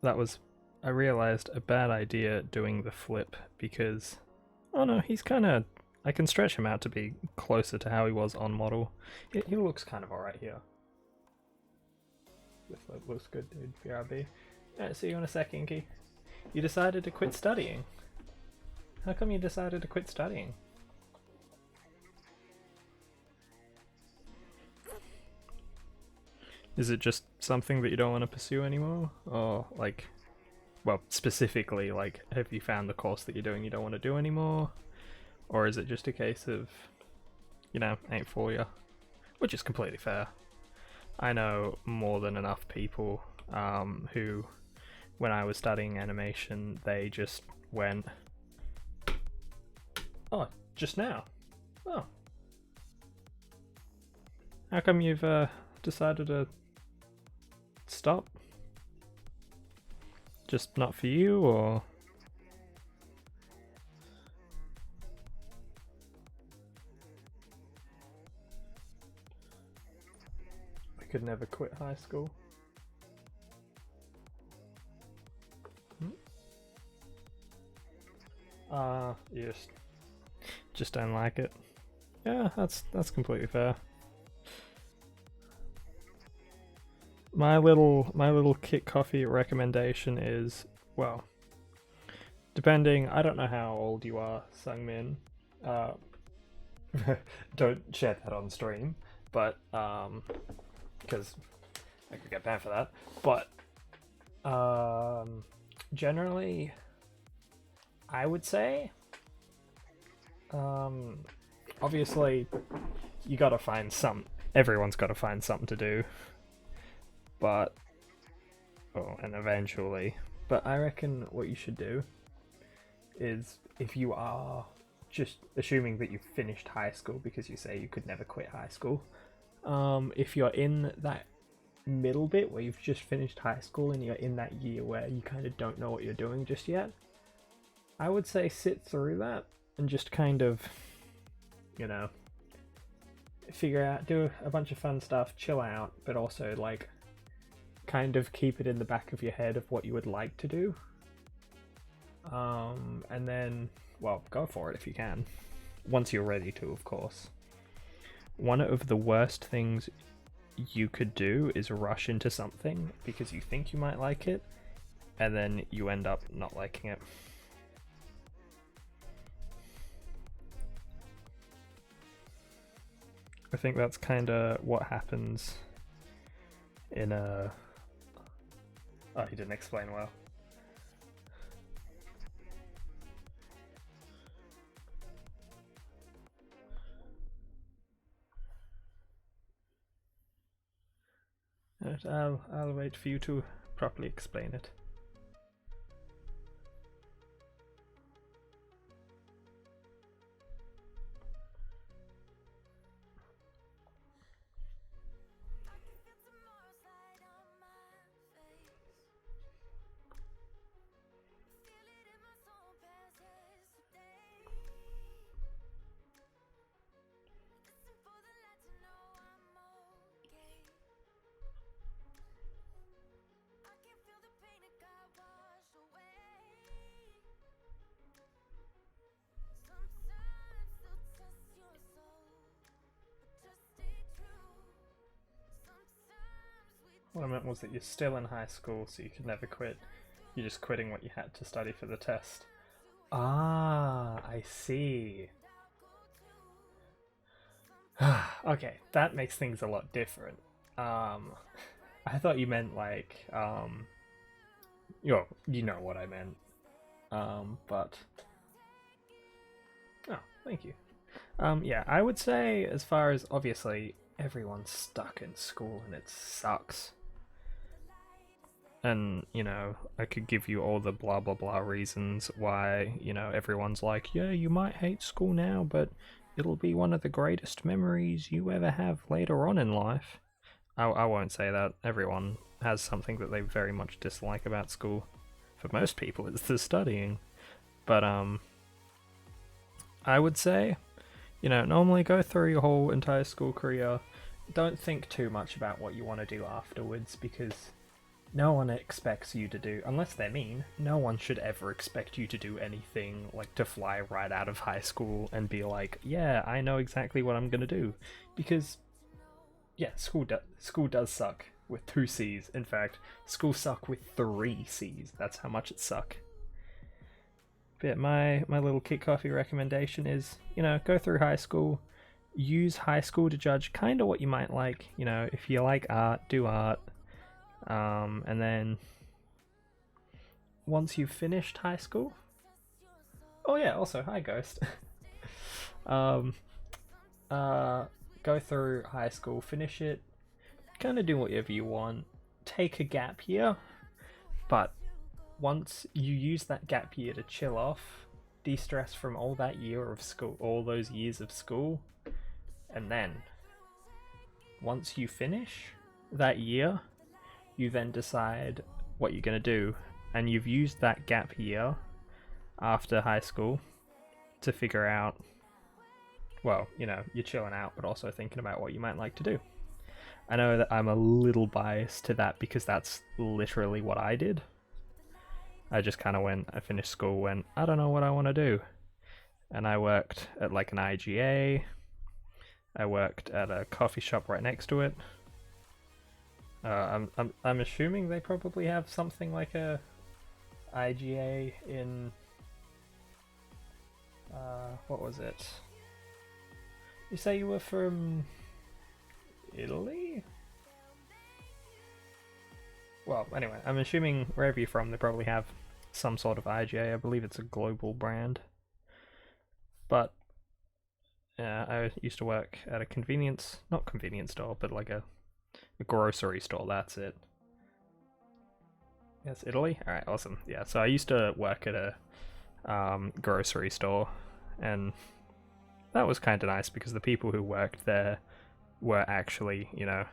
That was, I realized, a bad idea doing the flip, because... Oh no, he's kinda... I can stretch him out to be closer to how he was on model. He looks kind of alright here. This looks good, dude. BRB. Alright, see you in a sec, Inky. You decided to quit studying. How come you decided to quit studying? Is it just something that you don't want to pursue anymore? Or, like, well, specifically, like, have you found the course that you're doing you don't want to do anymore? Or is it just a case of, you know, ain't for you? Which is completely fair. I know more than enough people who, when I was studying animation, they just went, oh, just now? Oh. How come you've decided to stop? Just not for you, or? I could never quit high school. You just don't like it. Yeah, that's completely fair. My little Kit Coffee recommendation is, well, depending, I don't know how old you are, Sungmin. Don't share that on stream, but because I could get banned for that. But generally, I would say, obviously, you gotta find everyone's gotta find something to do. But, oh, and eventually. But I reckon what you should do is, if you are just assuming that you've finished high school, because you say you could never quit high school, if you're in that middle bit where you've just finished high school and you're in that year where you kind of don't know what you're doing just yet, I would say sit through that and just kind of, you know, figure out, do a bunch of fun stuff, chill out, but also, like, kind of keep it in the back of your head of what you would like to do. And then, well, go for it if you can. Once you're ready to, of course. one of the worst things you could do is rush into something because you think you might like it, and then you end up not liking it. I think that's kind of what happens in a... Oh, he didn't explain well. I'll wait for you to properly explain it. What I meant was that you're still in high school, so you could never quit. You're just quitting what you had to study for the test. Ah, I see. Okay, that makes things a lot different. I thought you meant like, you know what I meant. But... Oh, thank you. Yeah, I would say, as far as, obviously, everyone's stuck in school and it sucks. And, you know, I could give you all the blah blah blah reasons why, you know, everyone's like, yeah, you might hate school now, but it'll be one of the greatest memories you ever have later on in life. I won't say that. Everyone has something that they very much dislike about school. For most people, it's the studying. But, I would say, you know, normally go through your whole entire school career. Don't think too much about what you want to do afterwards, because no one expects you to do, unless they're mean, no one should ever expect you to do anything like to fly right out of high school and be like, yeah, I know exactly what I'm gonna do. Because, yeah, school does suck with 2 C's. In fact, school suck with 3 C's. That's how much it suck. But my little Kit Coffee recommendation is, you know, go through high school, use high school to judge kind of what you might like. You know, if you like art, do art. And then once you've finished high school, oh yeah, also hi Ghost. Go through high school, finish it, kind of do whatever you want, take a gap year, but once you use that gap year to chill off, de-stress from all that year of school, all those years of school, and then once you finish that year, you then decide what you're going to do, and you've used that gap year after high school to figure out, well, you know, you're chilling out, but also thinking about what you might like to do. I know that I'm a little biased to that because that's literally what I did. I just kind of I finished school, went, I don't know what I want to do. And I worked at like an IGA. I worked at a coffee shop right next to it. I'm assuming they probably have something like a IGA in what was it? You say you were from Italy? Well, anyway, I'm assuming wherever you're from, they probably have some sort of IGA. I believe it's a global brand. But I used to work at a not convenience store, but like a grocery store, that's it. Yes, Italy? Alright, awesome. Yeah, so I used to work at a grocery store, and that was kind of nice because the people who worked there were actually, you know,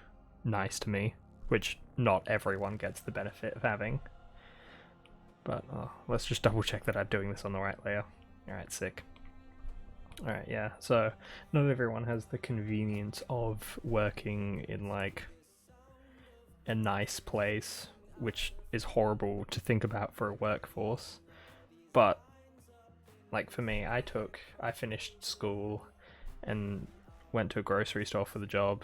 nice to me, which not everyone gets the benefit of having. But let's just double check that I'm doing this on the right layer. Alright, sick. Alright, yeah, so not everyone has the convenience of working in like a nice place, which is horrible to think about for a workforce. But like for me, I finished school, and went to a grocery store for the job.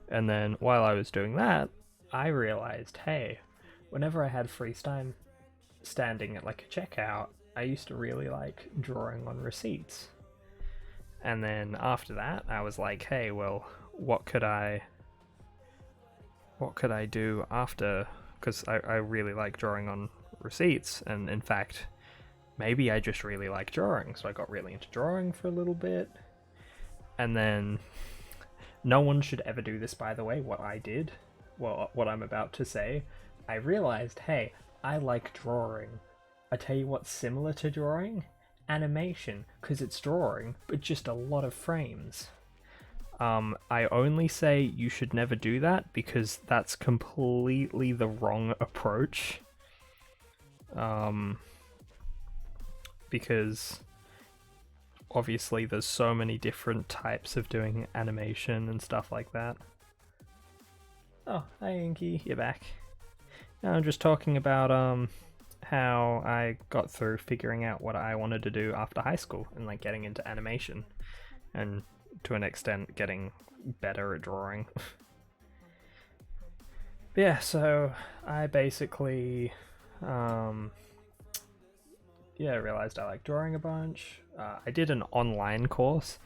And then while I was doing that, I realized, hey, whenever I had free time standing at like a checkout, I used to really like drawing on receipts. And then after that, I was like, hey, well, what could I do after? Because I really like drawing on receipts, and in fact, maybe I just really like drawing, so I got really into drawing for a little bit. And then, no one should ever do this, by the way, what I did, well, what I'm about to say. I realized, hey, I like drawing. I tell you what's similar to drawing? Animation, because it's drawing, but just a lot of frames. I only say you should never do that because that's completely the wrong approach. Because obviously there's so many different types of doing animation and stuff like that. Oh, hi Inky, you're back. Now I'm just talking about how I got through figuring out what I wanted to do after high school and like getting into animation and to an extent getting better at drawing. Yeah, so I basically realized I like drawing a bunch. I did an online course.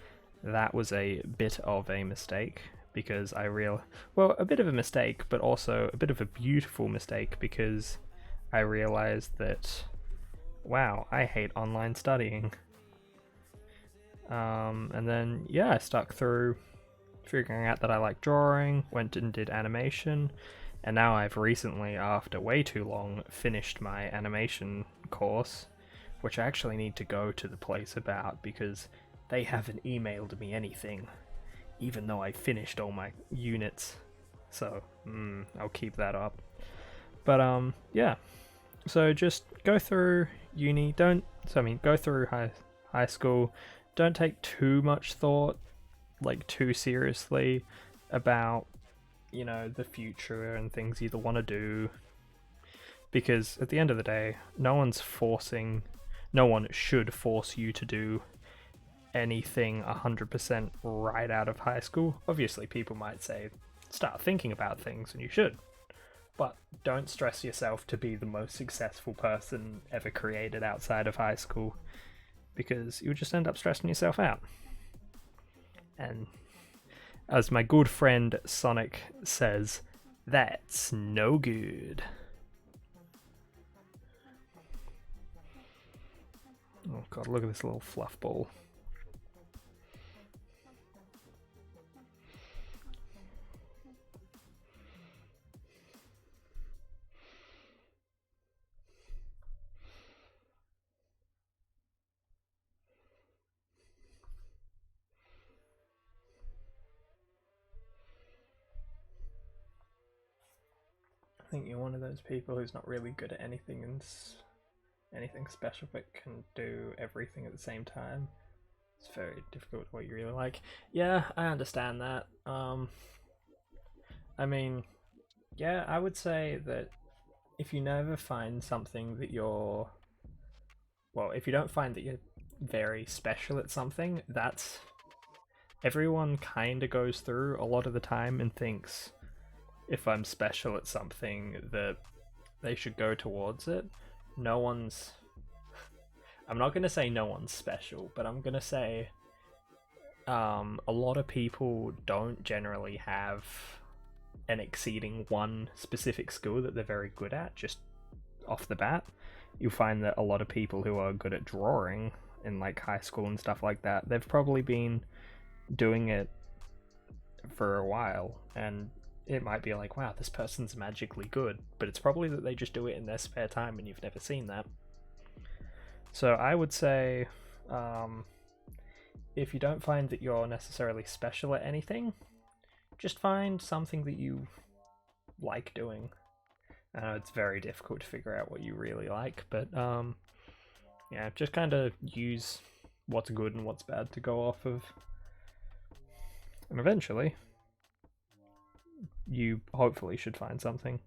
That was a bit of a mistake because a bit of a mistake, but also a bit of a beautiful mistake because I realized that, wow, I hate online studying. And then, I stuck through figuring out that I like drawing, went and did animation, and now I've recently, after way too long, finished my animation course, which I actually need to go to the place about because they haven't emailed me anything, even though I finished all my units. So, I'll keep that up. But, so just go through uni, go through high school, don't take too much thought, like too seriously, about, the future and things you want to do. Because at the end of the day, no one should force you to do anything 100% right out of high school. Obviously, people might say, start thinking about things, and you should. But don't stress yourself to be the most successful person ever created outside of high school, because you'll just end up stressing yourself out. And as my good friend Sonic says, that's no good. Oh god, look at this little fluff ball. I think you're one of those people who's not really good at anything and anything special but can do everything at the same time. It's very difficult what you really like. Yeah, I understand that. I mean, yeah, I would say that if you never find something that if you don't find that you're very special at something, that's everyone kind of goes through a lot of the time and thinks, if I'm special at something, that they should go towards it. I'm not going to say no one's special, but I'm going to say a lot of people don't generally have an exceeding one specific skill that they're very good at just off the bat. You'll find that a lot of people who are good at drawing in like high school and stuff like that, they've probably been doing it for a while, and it might be like, wow, this person's magically good, but it's probably that they just do it in their spare time and you've never seen that. So I would say, if you don't find that you're necessarily special at anything, just find something that you like doing. I know it's very difficult to figure out what you really like, but just kind of use what's good and what's bad to go off of. And eventually, you hopefully should find something.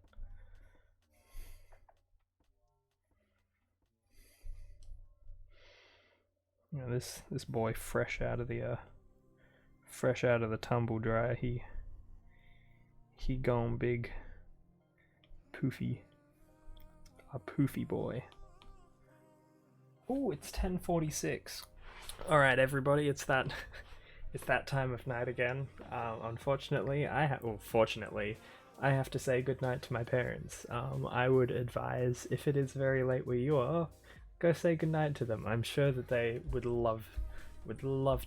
This boy fresh out of the fresh out of the tumble dryer. He gone big. Poofy. A poofy boy. Oh, it's 10:46. All right, everybody, it's that it's that time of night again. Unfortunately, fortunately, I have to say goodnight to my parents. I would advise, if it is very late where you are, go say goodnight to them. I'm sure that they would love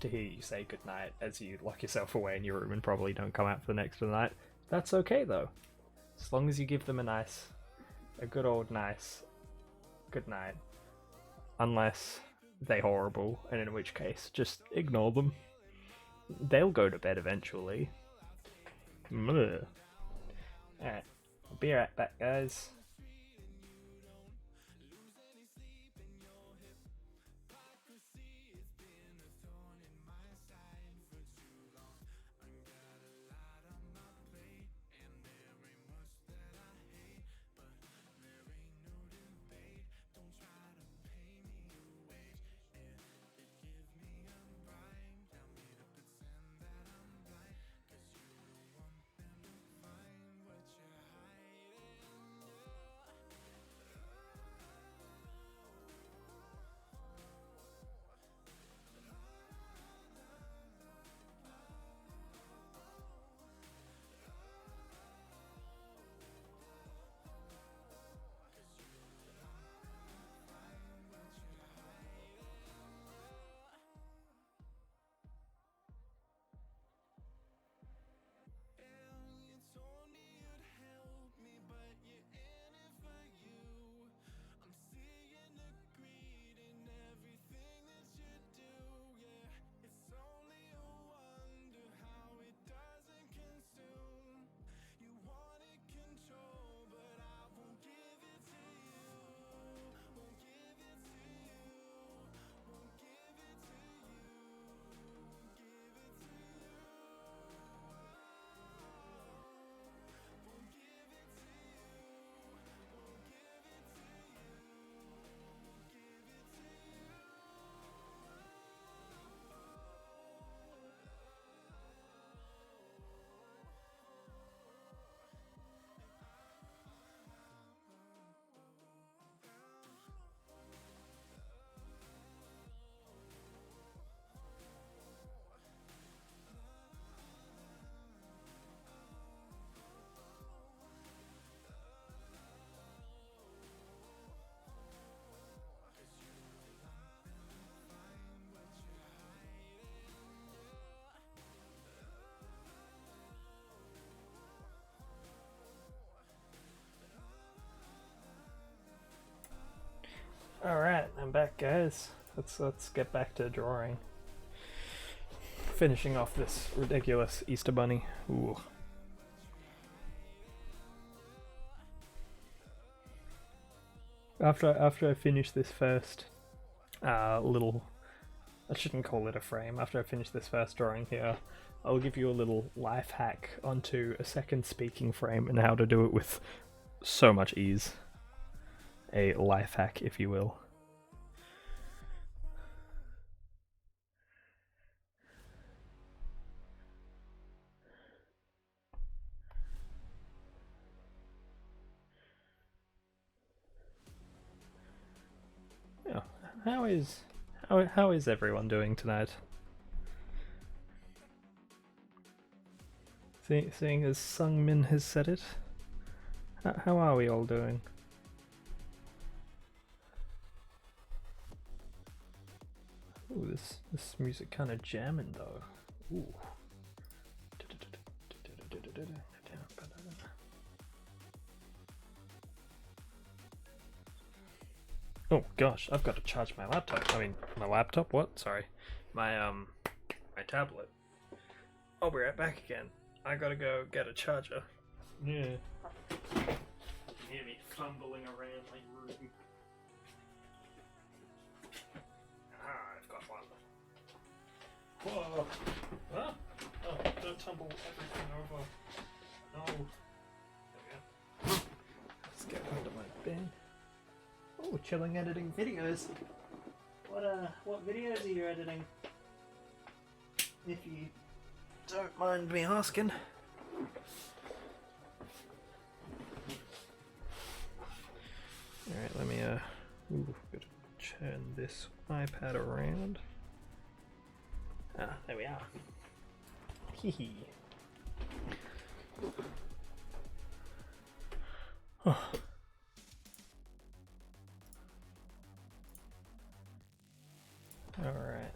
to hear you say goodnight as you lock yourself away in your room and probably don't come out for the next night. That's okay though, as long as you give them a good old nice good night. Unless they're horrible, and in which case, just ignore them. They'll go to bed eventually. Alright, I'll be right back, guys. Alright, I'm back, guys. Let's get back to drawing. Finishing off this ridiculous Easter bunny. Ooh. After I finish this first little, I shouldn't call it a frame. After I finish this first drawing here, I'll give you a little life hack onto a second speaking frame and how to do it with so much ease. A life hack, if you will. Yeah, how is everyone doing tonight? Seeing as Sungmin has said it, how are we all doing? Ooh, this music kind of jamming though. Ooh. Oh gosh, I've got to charge my laptop. I mean, my laptop? What? Sorry, my tablet. I'll be right back again. I gotta go get a charger. Yeah. You hear me fumbling around my room. I've got one. Whoa! Huh? Oh, don't tumble everything over. No. There we go. Let's get under my bed. Oh, chilling editing videos. What videos are you editing? If you Don't mind me asking. Alright, let me gotta turn this iPad around. Ah, there we are. Hee. Oh. Alright.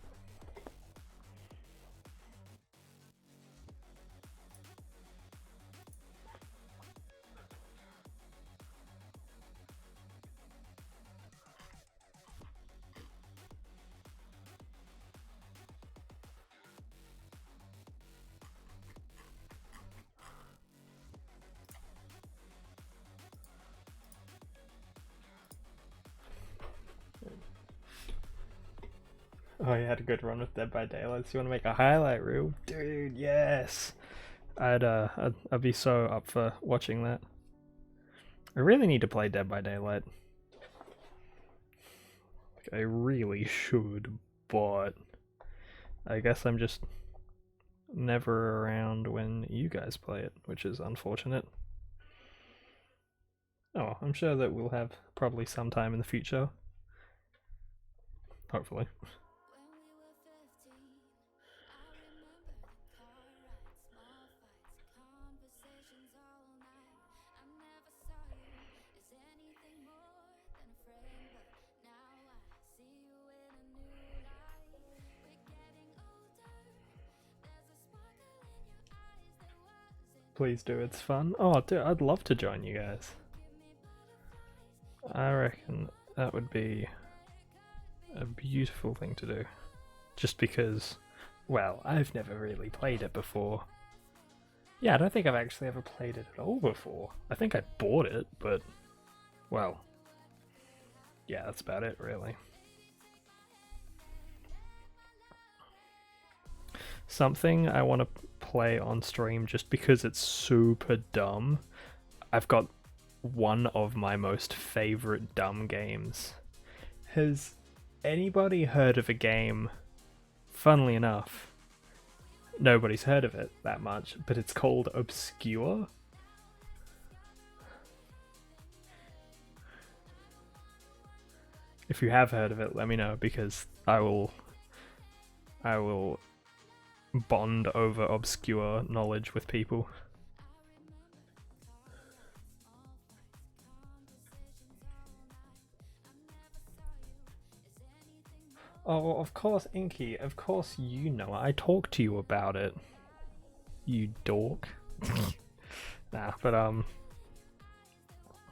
Oh, you had a good run with Dead by Daylight. So you want to make a highlight reel, dude? Yes, I'd be so up for watching that. I really need to play Dead by Daylight. Like, I really should, but I guess I'm just never around when you guys play it, which is unfortunate. Oh, I'm sure that we'll have probably sometime in the future. Hopefully. Please do, it's fun. Oh, dude, I'd love to join you guys. I reckon that would be a beautiful thing to do. Just because, well, I've never really played it before. Yeah, I don't think I've actually ever played it at all before. I think I bought it, but, well, yeah, that's about it, really. Something I want to play on stream just because it's super dumb. I've got one of my most favorite dumb games. Has anybody heard of a game, funnily enough, nobody's heard of it that much, but it's called Obscure? If you have heard of it, let me know, because I will bond over obscure knowledge with people. Oh, of course, Inky. Of course you know it. I talked to you about it. You dork. Nah, but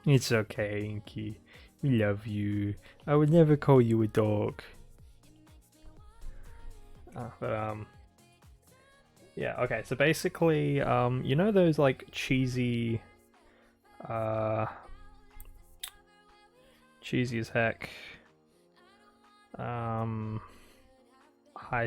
it's okay, Inky. We love you. I would never call you a dork. Yeah, okay, so basically, you know those, like, cheesy as heck, high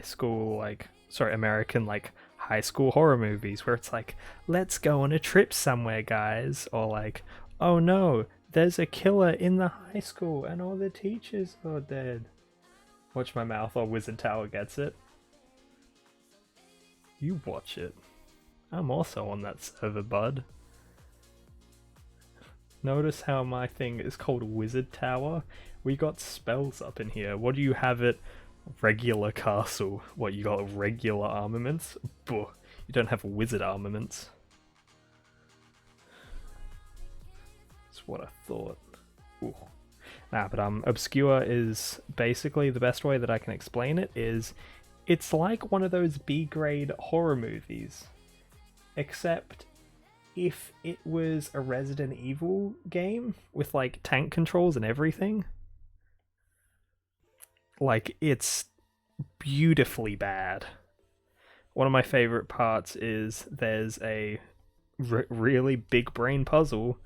school, like, sorry, American, like, high school horror movies where it's like, let's go on a trip somewhere, guys, or like, oh no, there's a killer in the high school and all the teachers are dead. Watch my mouth, or Wizard Tower gets it. You watch it. I'm also on that server, bud. Notice how my thing is called Wizard Tower? We got spells up in here. What do you have at regular castle? What, you got regular armaments? Buh. You don't have wizard armaments. That's what I thought. Ooh. Nah, but Obscure is basically, the best way that I can explain it is, it's like one of those B-grade horror movies, except if it was a Resident Evil game with like tank controls and everything. Like, it's beautifully bad. One of my favorite parts is there's a really big brain puzzle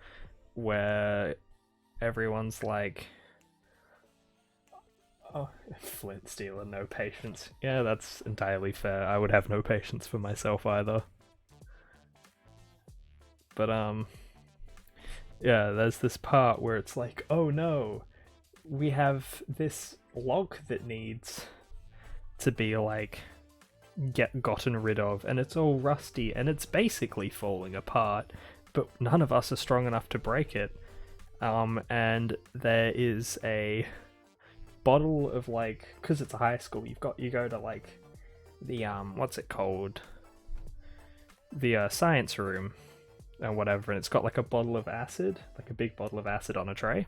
where everyone's like, oh, Flint Stealer, no patience. Yeah, that's entirely fair. I would have no patience for myself either. But, yeah, there's this part where it's like, oh no, we have this log that needs to be, like, gotten rid of, and it's all rusty and it's basically falling apart, but none of us are strong enough to break it. And there is a bottle of, like, because it's a high school, you go to like the what's it called, the science room and whatever, and it's got like a bottle of acid, like a big bottle of acid on a tray.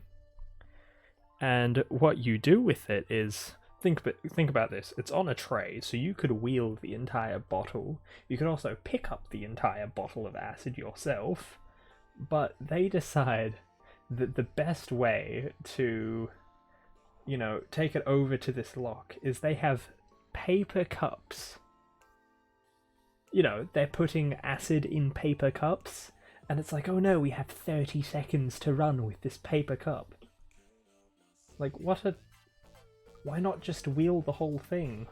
And what you do with it is, think about this. It's on a tray, so you could wheel the entire bottle. You could also pick up the entire bottle of acid yourself. But they decide that the best way to, you know, take it over to this lock is they have paper cups. You know, they're putting acid in paper cups, and it's like, oh no, we have 30 seconds to run with this paper cup. Like, why not just wheel the whole thing?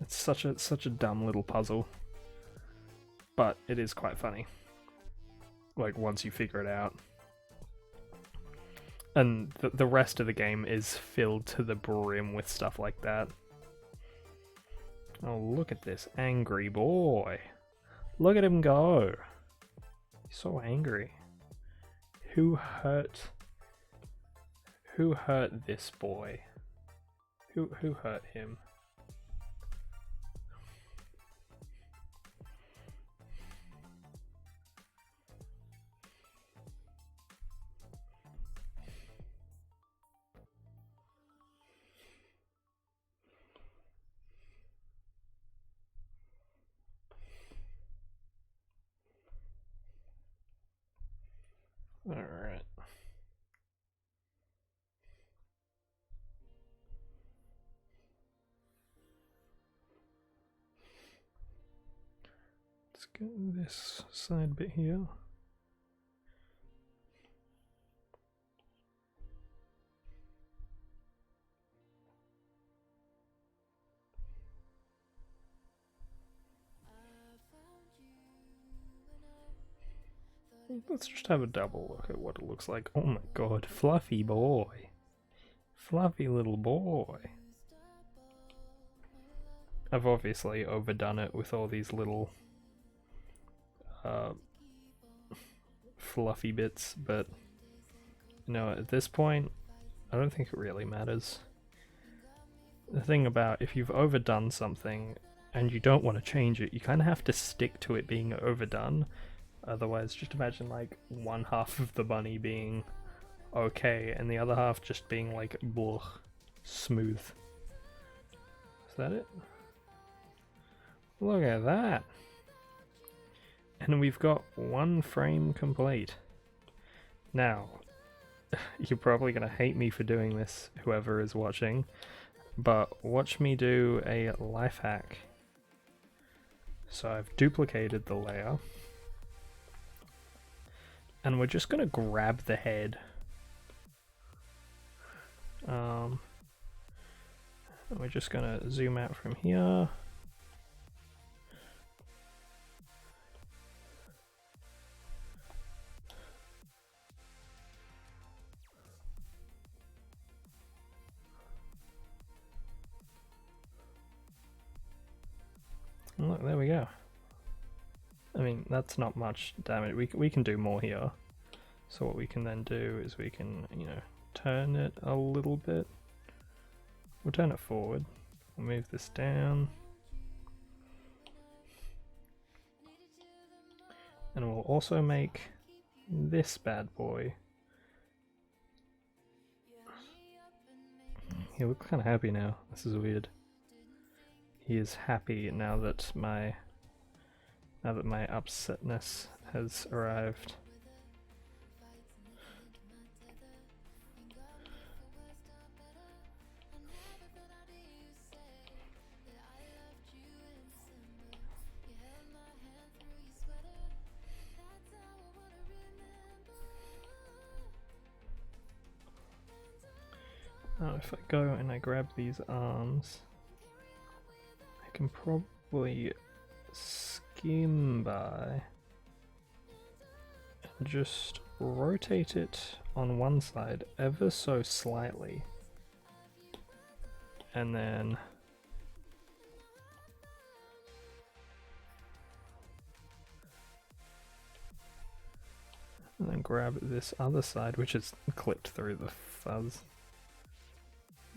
It's such a dumb little puzzle. But it is quite funny. Like, once you figure it out. And the rest of the game is filled to the brim with stuff like that. Oh, look at this angry boy. Look at him go. He's so angry. Who hurt this boy? Who hurt him? Alright. Let's get this side bit here. Let's just have a double look at what it looks like. Oh my god, fluffy boy. Fluffy little boy. I've obviously overdone it with all these little fluffy bits, but you know, at this point, I don't think it really matters. The thing about, if you've overdone something and you don't want to change it, you kind of have to stick to it being overdone. Otherwise, just imagine like one half of the bunny being okay and the other half just being like blech, smooth. Is that it? Look at that! And we've got one frame complete. Now, you're probably going to hate me for doing this, whoever is watching, but watch me do a life hack. So I've duplicated the layer. And we're just going to grab the head. And we're just going to zoom out from here. And look, there we go. I mean, that's not much damage. We can do more here. So what we can then do is we can, you know, turn it a little bit. We'll turn it forward. We'll move this down. And we'll also make this bad boy. He looks kind of happy now. This is weird. He is happy now that my upsetness has arrived. Now if I go and I grab these arms, I can probably skim by and just rotate it on one side ever so slightly, and then And then grab this other side, which is clipped through the fuzz.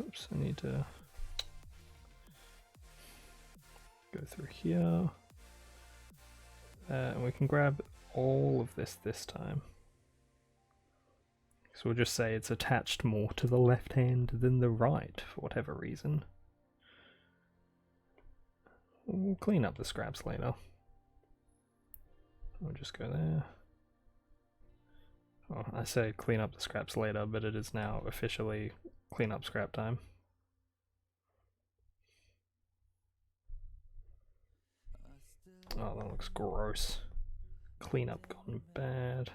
Oops, I need to go through here. And we can grab all of this time. So we'll just say it's attached more to the left hand than the right, for whatever reason. We'll clean up the scraps later. We'll just go there. Oh, I say clean up the scraps later, but it is now officially clean up scrap time. Oh, that looks gross. Cleanup gone bad.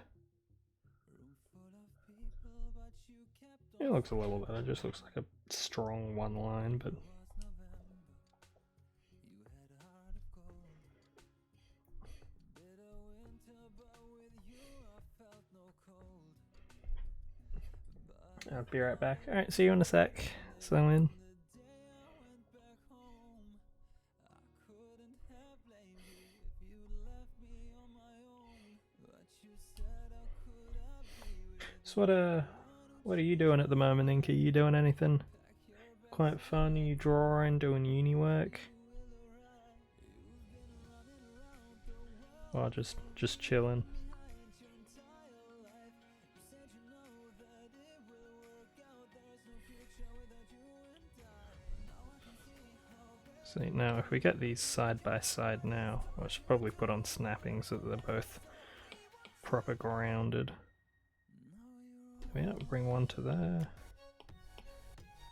It looks a little better, it just looks like a strong one line, but... I'll be right back. Alright, see you in a sec. So in. So what are you doing at the moment, Inky? You doing anything quite fun? Are you drawing, doing uni work? Or just chilling? See, now if we get these side by side now, I should probably put on snapping so that they're both proper grounded. Yeah, bring one to there.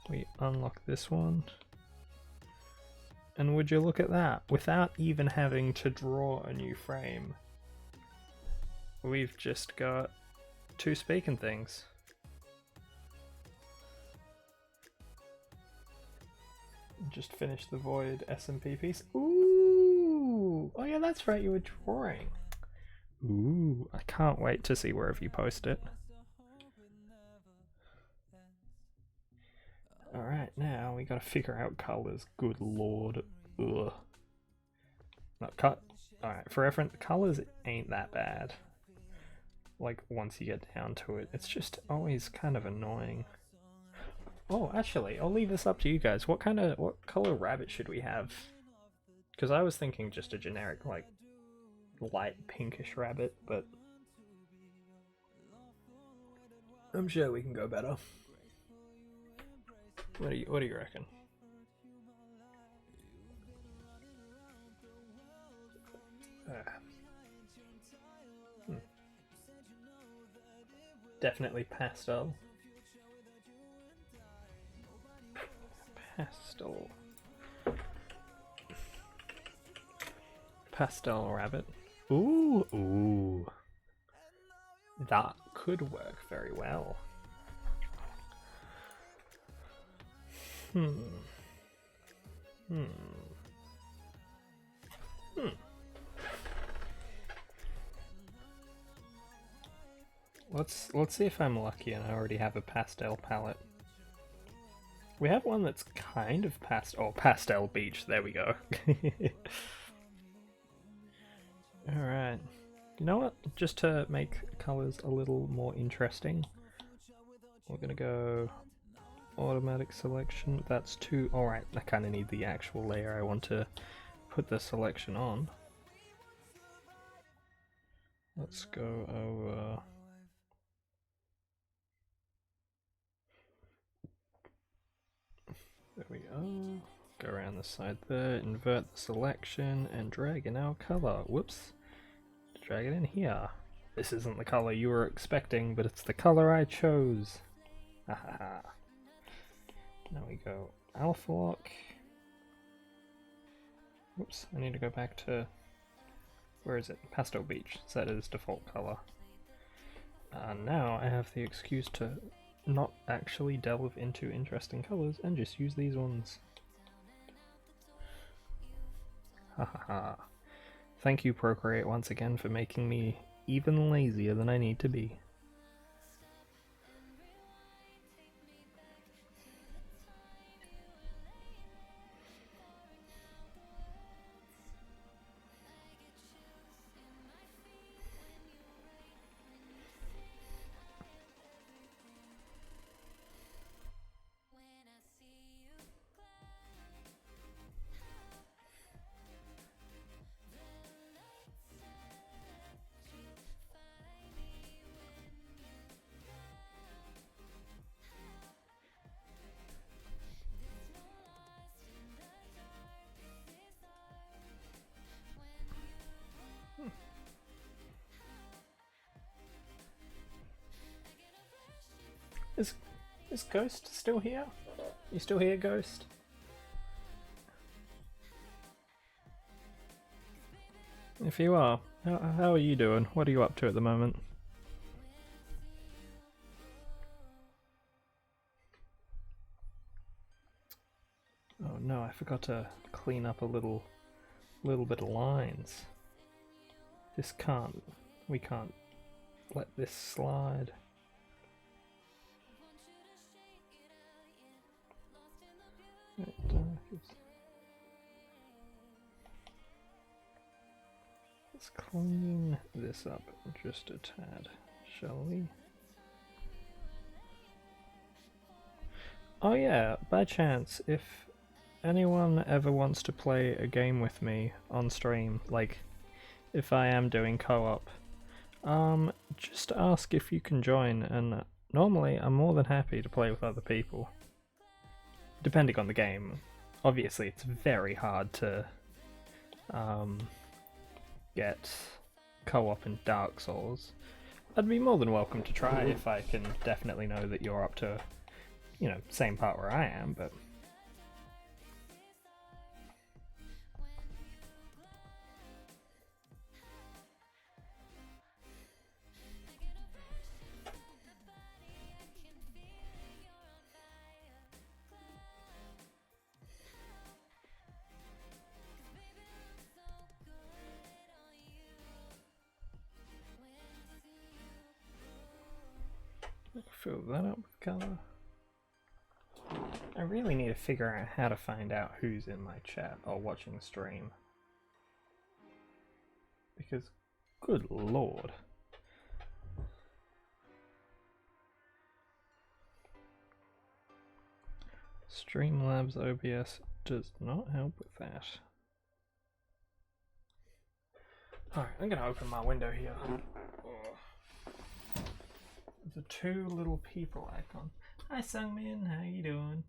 We unlock this one. And would you look at that, without even having to draw a new frame, we've just got two speaking things. Just finished the Void SMP piece. Ooh! Oh yeah, that's right, you were drawing. Ooh, I can't wait to see wherever you post it. Alright, now we gotta figure out colours. Good lord. Ugh. No, alright, for reference, colours ain't that bad. Like, once you get down to it, it's just always kind of annoying. Oh, actually, I'll leave this up to you guys. What color rabbit should we have? Because I was thinking just a generic, like, light pinkish rabbit, but I'm sure we can go better. What do you reckon? Definitely pastel. Pastel rabbit. Ooh. That could work very well. Let's see if I'm lucky and I already have a pastel palette. We have one that's kind of pastel beach, there we go. Alright. You know what? Just to make colours a little more interesting, we're gonna go automatic selection. That's two. Alright, I kinda need the actual layer I want to put the selection on. Let's go over. There we go. Go around the side there, invert the selection, and drag in our color. Whoops. Drag it in here. This isn't the color you were expecting, but it's the color I chose. Hahaha. Now we go alpha lock. Whoops, I need to go back to, where is it? Pastel Beach. Set as default color. Now I have the excuse to not actually delve into interesting colors and just use these ones. Hahaha. Thank you, Procreate, once again for making me even lazier than I need to be. Is Ghost still here? You still here, Ghost? If you are, how are you doing? What are you up to at the moment? Oh no, I forgot to clean up a little bit of lines. We can't let this slide. Let's clean this up just a tad, shall we? Oh yeah, by chance, if anyone ever wants to play a game with me on stream, like if I am doing co-op, just ask if you can join, and normally I'm more than happy to play with other people. Depending on the game. Obviously it's very hard to get co-op in Dark Souls. I'd be more than welcome to try if I can definitely know that you're up to, you know, same part where I am, but fill that up with colour. I really need to figure out how to find out who's in my chat or watching the stream. Because, good lord. Streamlabs OBS does not help with that. Alright, I'm gonna open my window here. The two little people icon. Hi Sungmin, how you doing?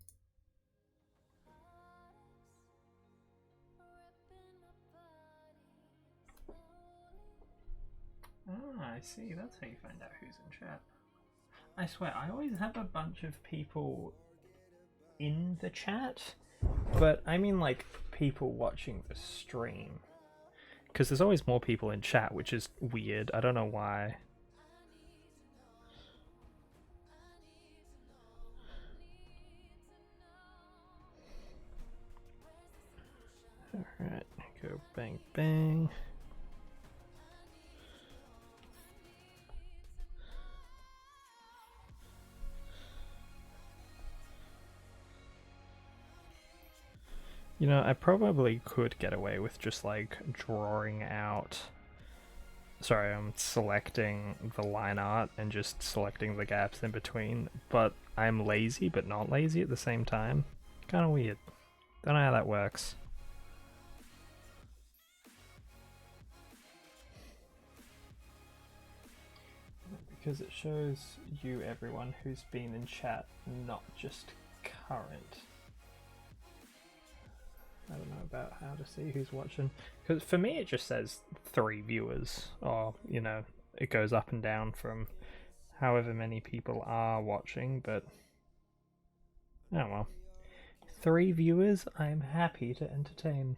Ah, I see, that's how you find out who's in chat. I swear, I always have a bunch of people in the chat, but I mean like people watching the stream. Because there's always more people in chat, which is weird, I don't know why. Alright, go bang bang. You know, I probably could get away with just like drawing out. Sorry, I'm selecting the line art and just selecting the gaps in between, but I'm lazy but not lazy at the same time. Kinda weird. Don't know how that works. Because it shows you everyone who's been in chat, not just current. I don't know about how to see who's watching. Because for me it just says 3 viewers, or, you know, it goes up and down from however many people are watching, but oh well. 3 viewers, I'm happy to entertain.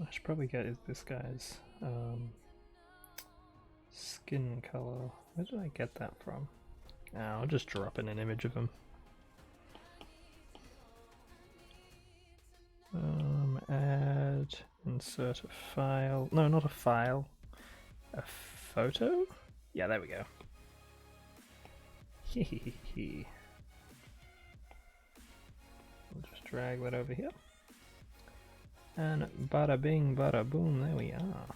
I should probably get this guy's skin color. Where did I get that from? I'll just drop in an image of him. Add, insert a file. No, not a file. A photo? Yeah, there we go. Hehehe. We'll just drag that over here. And bada bing, bada boom, there we are.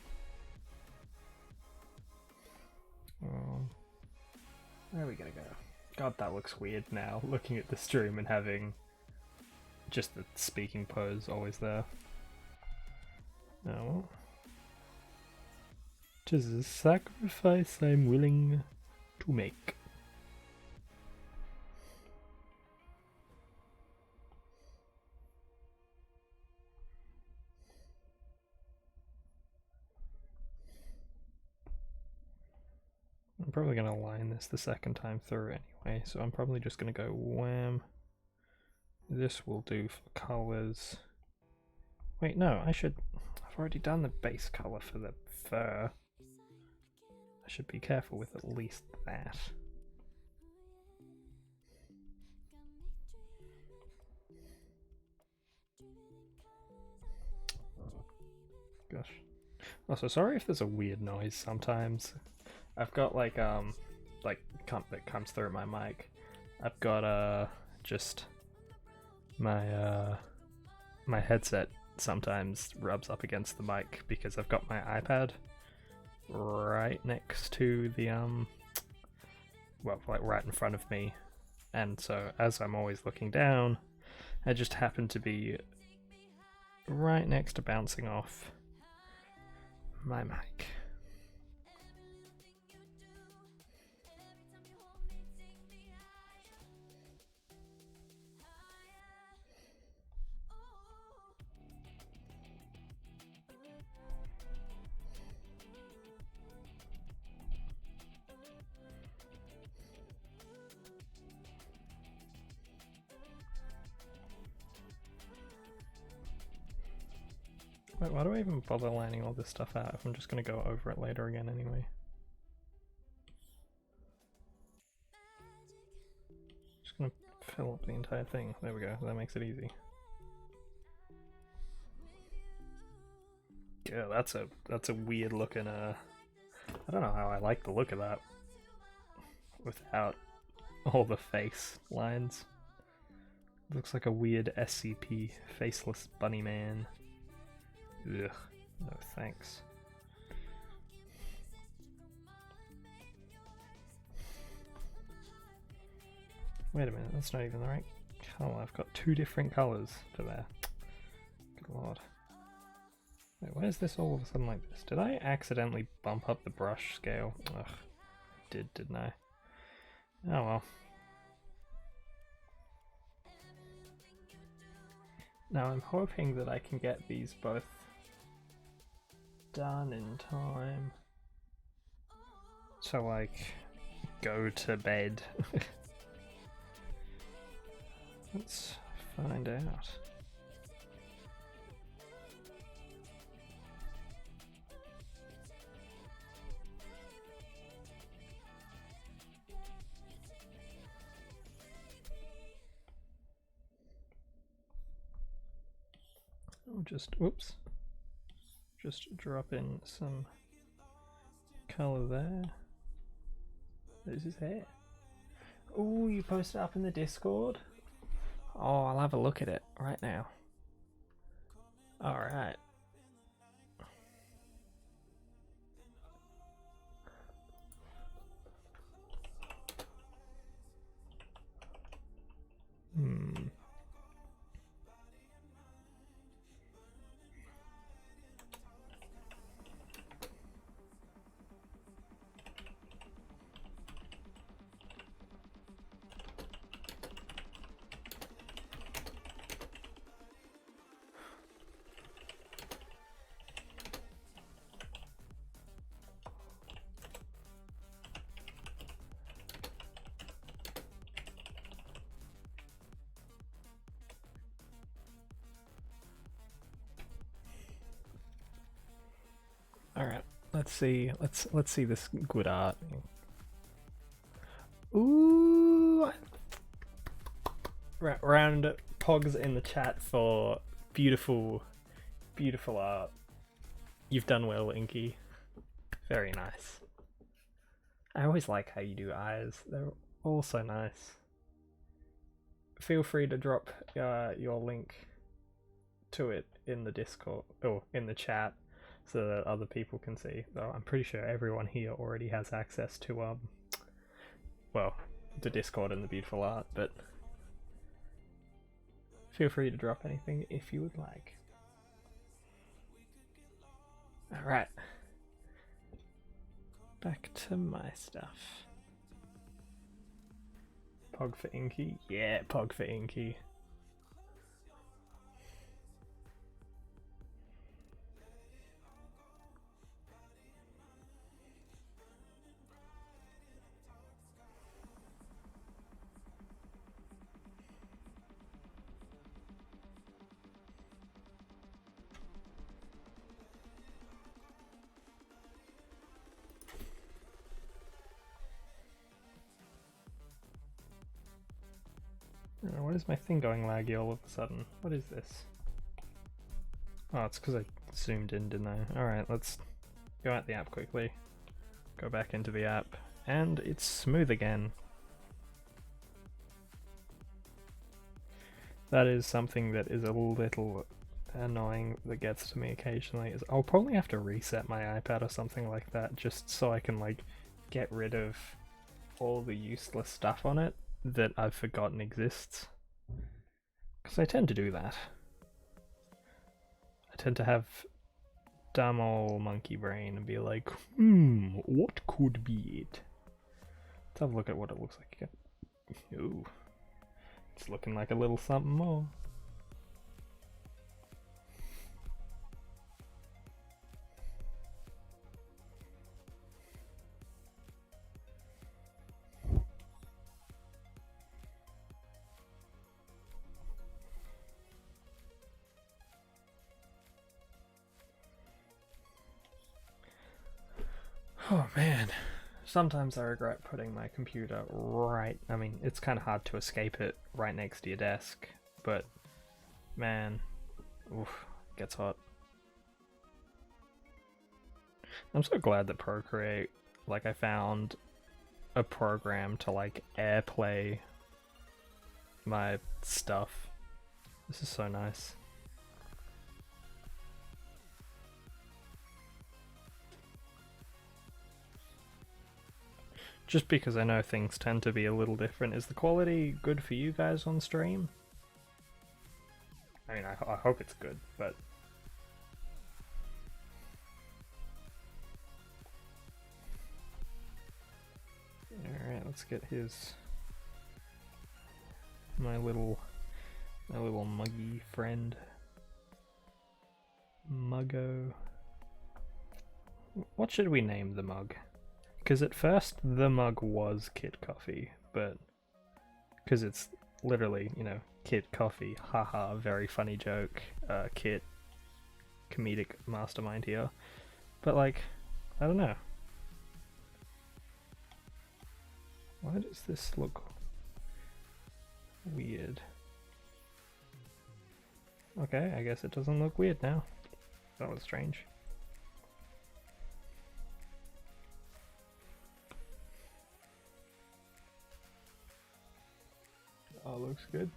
Where are we gonna go? God, that looks weird now, looking at the stream and having just the speaking pose always there. Oh. 'Tis a sacrifice I'm willing to make. I'm probably going to line this the second time through anyway, so I'm probably just going to go wham. This will do for colours. Wait, no, I've already done the base colour for the fur. I should be careful with at least that. Gosh. Also, sorry if there's a weird noise sometimes. I've got like that comes through my mic. I've got just my my headset sometimes rubs up against the mic because I've got my iPad right next to the well, like right in front of me, and so as I'm always looking down, I just happen to be right next to bouncing off my mic. Wait, why do I even bother lining all this stuff out if I'm just going to go over it later again anyway? Just going to fill up the entire thing. There we go, that makes it easy. Yeah, that's a weird looking, I don't know how I like the look of that without all the face lines. Looks like a weird SCP, faceless bunny man. Ugh, no thanks. Wait a minute, that's not even the right colour. I've got two different colours for there. Good lord. Wait, why is this all of a sudden like this? Did I accidentally bump up the brush scale? Ugh, I didn't I? Oh well. Now I'm hoping that I can get these both done in time to like go to bed. Let's find out. I'll just, whoops, just drop in some colour there. There's his hair. Oh, you posted it up in the Discord? Oh, I'll have a look at it right now. Alright. Alright, let's see. Let's see this good art. Ooh! Round pogs in the chat for beautiful, beautiful art. You've done well, Inky. Very nice. I always like how you do eyes. They're all so nice. Feel free to drop your link to it in the Discord or in the chat, so that other people can see. Though I'm pretty sure everyone here already has access to well, the Discord and the beautiful art, but feel free to drop anything if you would like. Alright. Back to my stuff. Pog for Inky? Yeah, Pog for Inky. Why is my thing going laggy all of a sudden? What is this? Oh, it's because I zoomed in, didn't I? Alright, let's go out the app quickly. Go back into the app. And it's smooth again. That is something that is a little annoying that gets to me occasionally. Is I'll probably have to reset my iPad or something like that just so I can like get rid of all the useless stuff on it that I've forgotten exists. Because I tend to do that. I tend to have dumb old monkey brain and be like, what could be it? Let's have a look at what it looks like again. Ooh. It's looking like a little something more. Oh man, sometimes I regret putting my computer right, I mean, it's kind of hard to escape it right next to your desk, but man, oof, it gets hot. I'm so glad that Procreate, like I found a program to like AirPlay my stuff. This is so nice. Just because I know things tend to be a little different. Is the quality good for you guys on stream? I mean, I hope it's good, but... Alright, let's get his... My little muggy friend. Muggo. What should we name the mug? Because at first the mug was Kit Coffee, but because it's literally, you know, Kit Coffee, haha, very funny joke, Kit, comedic mastermind here. But like, I don't know. Why does this look weird? Okay, I guess it doesn't look weird now. That was strange. Oh, looks good.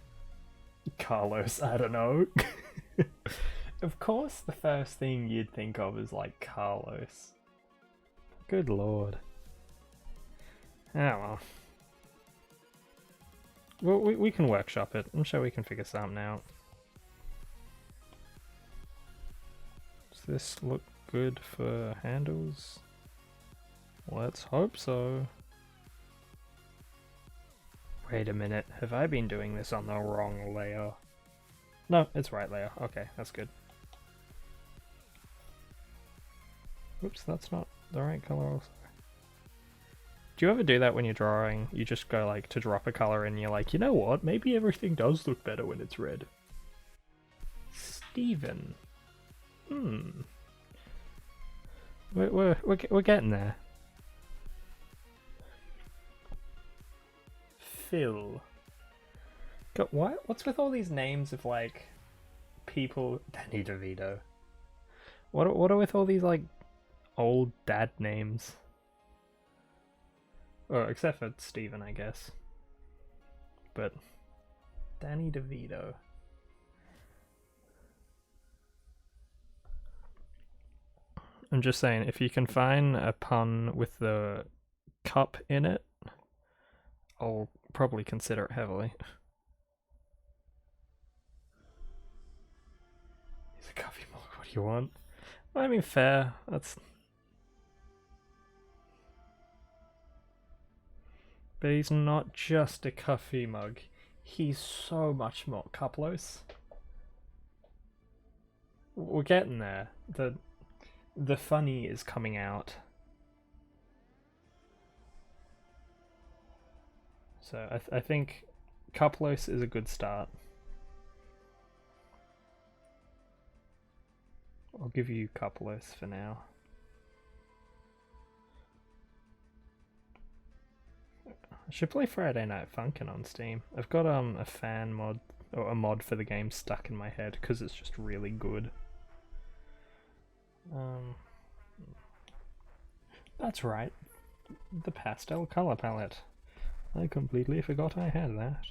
Carlos, I don't know. Of course the first thing you'd think of is like Carlos. Good lord. Oh well. Well, we can workshop it. I'm sure we can figure something out. Does this look good for handles? Let's hope so. Wait a minute, have I been doing this on the wrong layer? No, it's right layer. Okay, that's good. Oops, that's not the right color also. Do you ever do that when you're drawing? You just go like to drop a color and you're like, you know what, maybe everything does look better when it's red. Steven. We're getting there. Phil. God, what's with all these names of like people? Danny DeVito. What are with all these like old dad names? Oh, except for Steven, I guess. But Danny DeVito. I'm just saying, if you can find a pun with the cup in it, I'll probably consider it heavily. He's a coffee mug, what do you want? I mean, fair, that's... But he's not just a coffee mug, he's so much more Cuplos. We're getting there. The funny is coming out. So I think Cuplos is a good start. I'll give you Cuplos for now. I should play Friday Night Funkin' on Steam. I've got a fan mod or a mod for the game stuck in my head because it's just really good. That's right, the pastel color palette. I completely forgot I had that.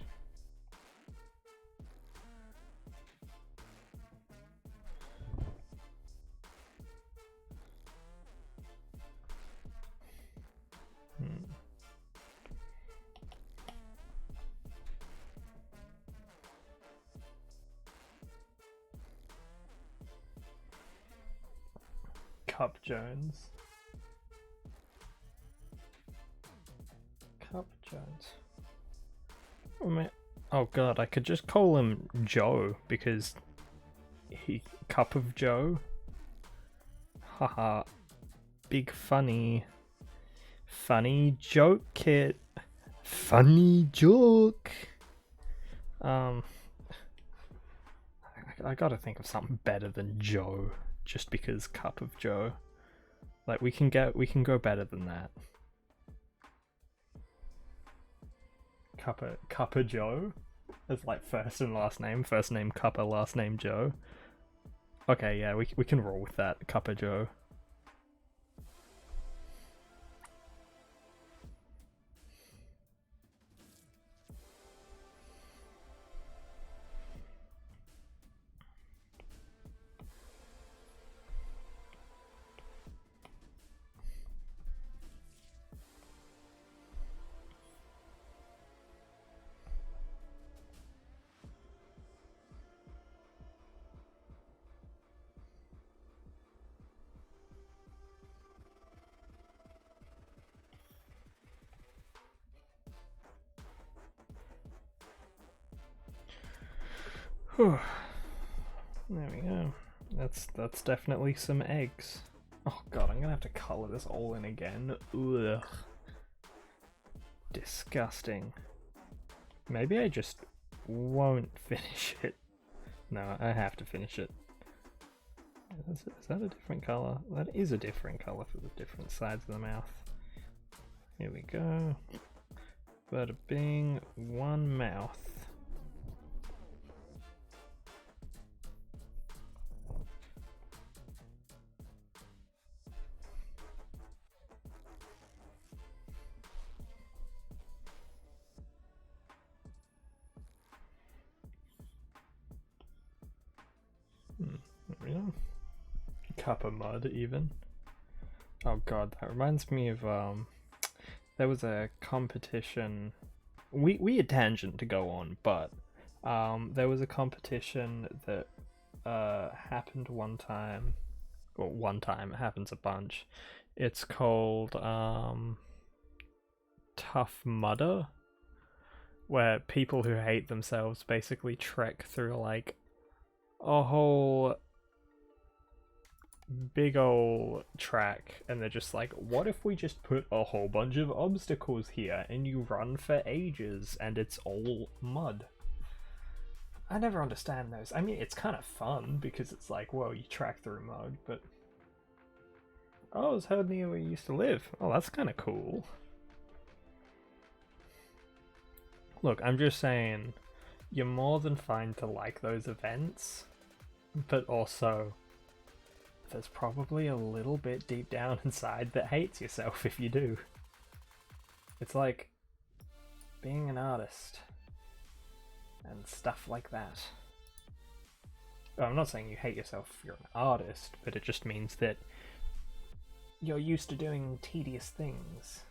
Cup Jones. Cup Jones. Oh man. Oh god, I could just call him Joe because he Cup of Joe. Haha. Big funny joke, kid. Funny joke. I gotta think of something better than Joe. Just because Cup of Joe. Like we can go better than that. Cuppa Joe? As like first and last name Cuppa, last name Joe. Okay, yeah, we can roll with that, Cuppa Joe. There we go. That's definitely some eggs. Oh god, I'm gonna have to colour this all in again. Ugh. Disgusting. Maybe I just won't finish it. No, I have to finish it. Is that a different colour? That is a different colour for the different sides of the mouth. Here we go. Bada bing, one mouth. Cup of mud even. Oh god, that reminds me of there was a competition. Weird tangent to go on, but there was a competition that happened one time. Well, one time, it happens a bunch. It's called Tough Mudder, where people who hate themselves basically trek through like a whole big ol' track, and they're just like, what if we just put a whole bunch of obstacles here and you run for ages and it's all mud? I never understand those. I mean, it's kind of fun because it's like, well, you track through mud, but oh, it's heard near where you used to live. Oh, that's kind of cool. Look, I'm just saying, you're more than fine to like those events, but also there's probably a little bit deep down inside that hates yourself if you do. It's like being an artist and stuff like that. Well, I'm not saying you hate yourself if you're an artist, but it just means that you're used to doing tedious things.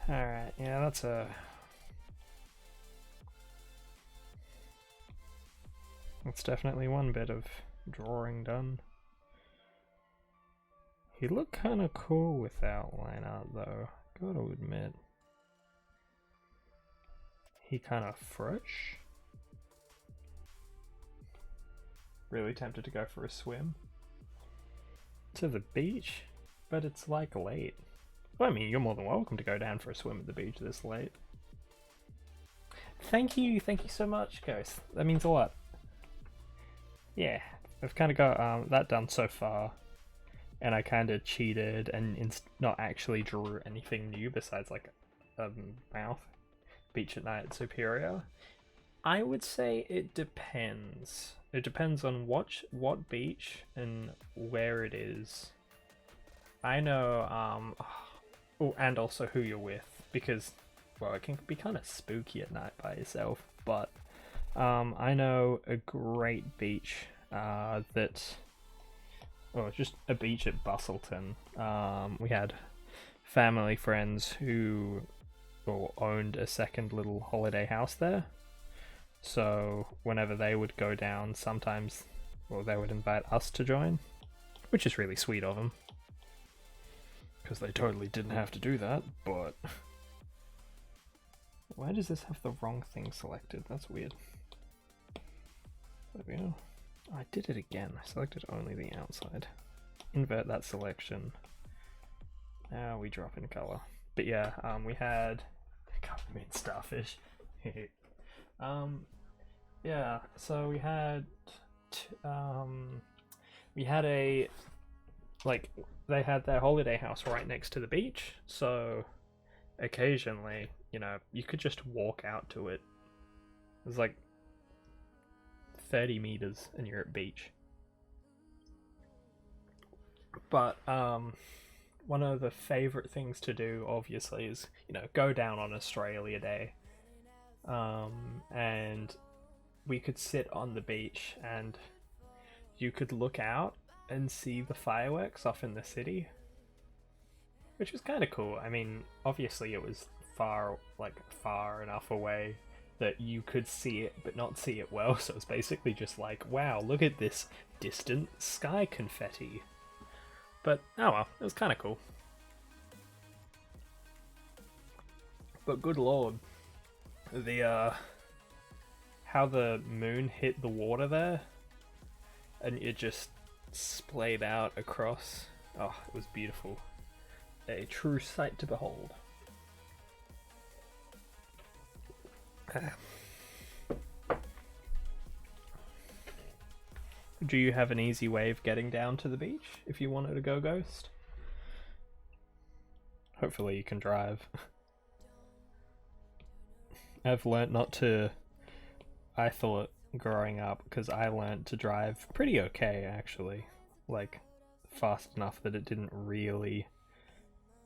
Alright, yeah, that's definitely one bit of drawing done. He looked kind of cool with outline art though, gotta admit. He kind of fresh. Really tempted to go for a swim. To the beach? But it's like late. Well, I mean, you're more than welcome to go down for a swim at the beach this late. Thank you so much, Ghost. That means a lot. Yeah, I've kind of got that done so far. and I kind of cheated and not actually drew anything new besides like a mouth. Beach at Night at Superior. I would say it depends. It depends on what beach and where it is. I know, oh, and also who you're with, because, well, it can be kind of spooky at night by yourself, but I know a great beach that, oh, just a beach at Bustleton. We had family friends who owned a second little holiday house there. So whenever they would go down, sometimes, well, they would invite us to join, which is really sweet of them. Because they totally didn't have to do that, but... Why does this have the wrong thing selected? That's weird. There we go. Oh, I did it again. I selected only the outside. Invert that selection. Now we drop in color. But yeah, we had... I mean starfish. Yeah, so we had a, like, they had their holiday house right next to the beach, so occasionally, you know, you could just walk out to it. It was like 30 meters and you're at beach. But one of the favorite things to do, obviously, is, you know, go down on Australia Day. And we could sit on the beach and you could look out and see the fireworks off in the city, which was kind of cool. I mean, obviously it was far enough away that you could see it but not see it well, so it's basically just like, wow, look at this distant sky confetti. But oh well, it was kind of cool. But good lord, the how the moon hit the water there and it just splayed out across. Oh, it was beautiful. A true sight to behold. Do you have an easy way of getting down to the beach if you wanted to go ghost? Hopefully you can drive. I've learnt not to... I thought growing up, because I learnt to drive pretty okay actually, like fast enough that it didn't really,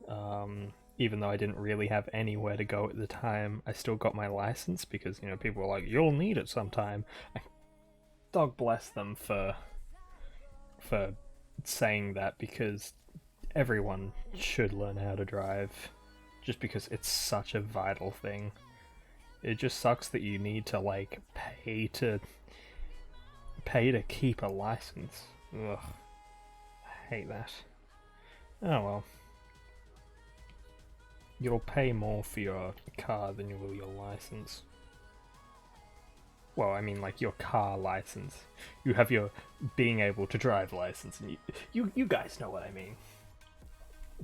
even though I didn't really have anywhere to go at the time, I still got my license because, you know, people were like, you'll need it sometime. God bless them for saying that, because everyone should learn how to drive, just because it's such a vital thing. It just sucks that you need to, like, pay to keep a license. Ugh. I hate that. Oh well. You'll pay more for your car than you will your license. Well, I mean, like, your car license. You have your being able to drive license, and you guys know what I mean.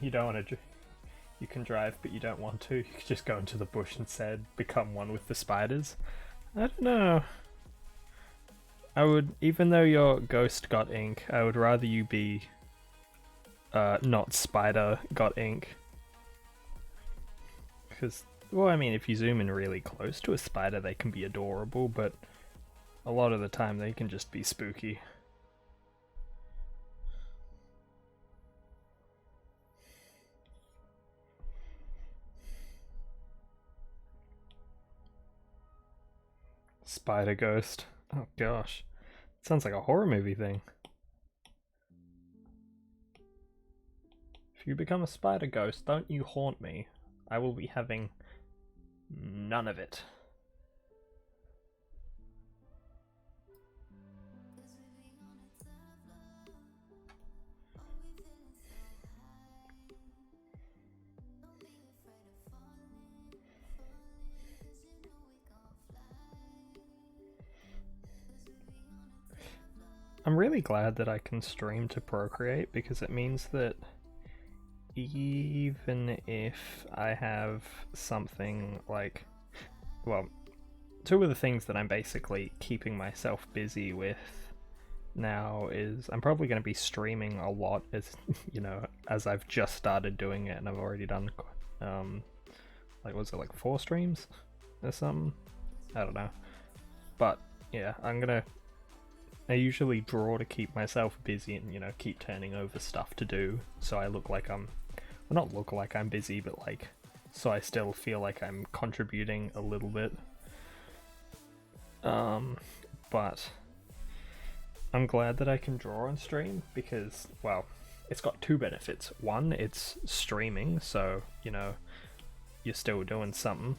You don't want to... You can drive, but you don't want to. You could just go into the bush instead, become one with the spiders. I don't know. I would, even though your ghost got ink, I would rather you be not spider got ink. Because, well, I mean, if you zoom in really close to a spider, they can be adorable, but a lot of the time they can just be spooky. Spider ghost. Oh gosh. It sounds like a horror movie thing. If you become a spider ghost, don't you haunt me. I will be having none of it. I'm really glad that I can stream to Procreate, because it means that even if I have something like, well, two of the things that I'm basically keeping myself busy with now is I'm probably going to be streaming a lot as as I've just started doing it, and I've already done like, was it like 4 streams or something? I don't know. But yeah, I usually draw to keep myself busy and keep turning over stuff to do, so I look like I'm, well, not look like I'm busy, but like, so I still feel like I'm contributing a little bit. But I'm glad that I can draw on stream because, well, it's got 2 benefits. One, it's streaming, so you're still doing something.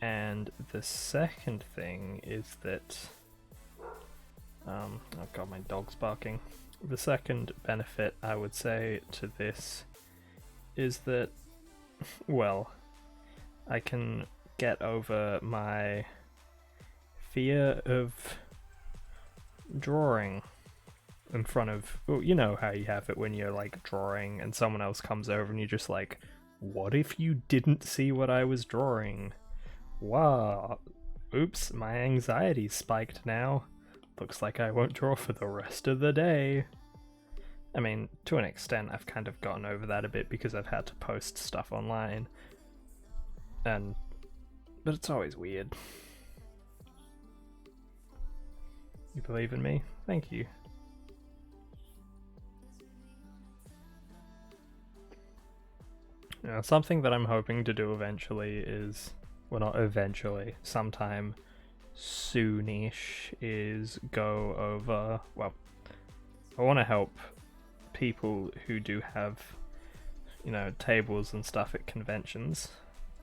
And the second thing is that oh god, my dog's barking. The second benefit I would say to this is that, well, I can get over my fear of drawing in front of, well, you know how you have it when you're like drawing and someone else comes over and you're just like, what if you didn't see what I was drawing? Wow, oops, my anxiety spiked now. Looks like I won't draw for the rest of the day. I mean, to an extent, I've kind of gotten over that a bit because I've had to post stuff online. But it's always weird. You believe in me? Thank you. Something that I'm hoping to do eventually is, well, not eventually, sometime soonish, is go over, well, I want to help people who do have, tables and stuff at conventions,